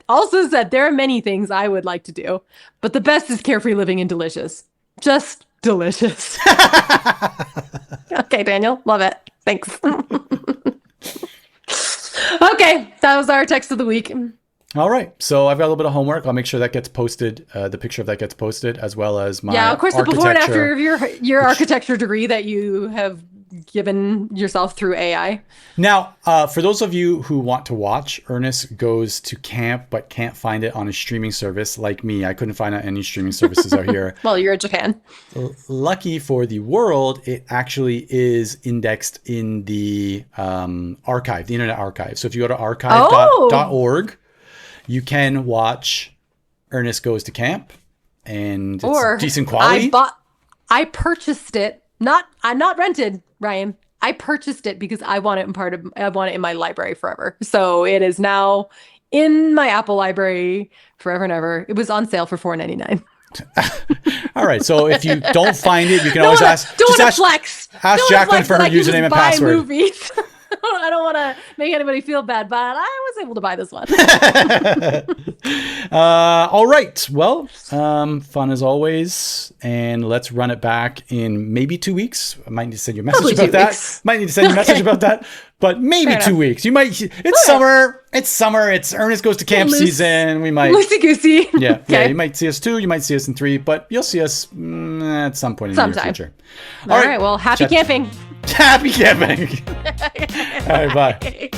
also said, there are many things I would like to do, but the best is carefree living and delicious. Just delicious. Okay, Daniel. Love it. Thanks. Okay. That was our text of the week. All right. So I've got a little bit of homework. I'll make sure that gets posted, the picture of that gets posted, as well as my of course, the before and after of your which, architecture degree that you have given yourself through AI. Now, for those of you who want to watch Ernest Goes to Camp but can't find it on a streaming service like me, I couldn't find out any streaming services out here. Well, you're in Japan. Lucky for the world, it actually is indexed in the archive, the Internet Archive. So if you go to archive.org, you can watch Ernest Goes to Camp, and it's decent quality. I purchased it. I'm not rented, Ryan. I purchased it because I want it I want it in my library forever. So it is now in my Apple library forever and ever. It was on sale for $4.99. All right. So if you don't find it, you can always ask. Flex. Ask Jacqueline for her username and password. Movies. I don't want to make anybody feel bad, but I was able to buy this one. All right. Well, fun as always. And let's run it back in maybe 2 weeks. I might need to send you a message about that. Might need to send you a message about that. But maybe 2 weeks. You might. It's summer. It's summer. It's Ernest Goes to Camp season. We might. Loosey goosey. Yeah. Okay. Yeah. You might see us 2. You might see us in 3. But you'll see us at some point in the near future. All right. Well, happy camping. Happy camping. All right. Bye.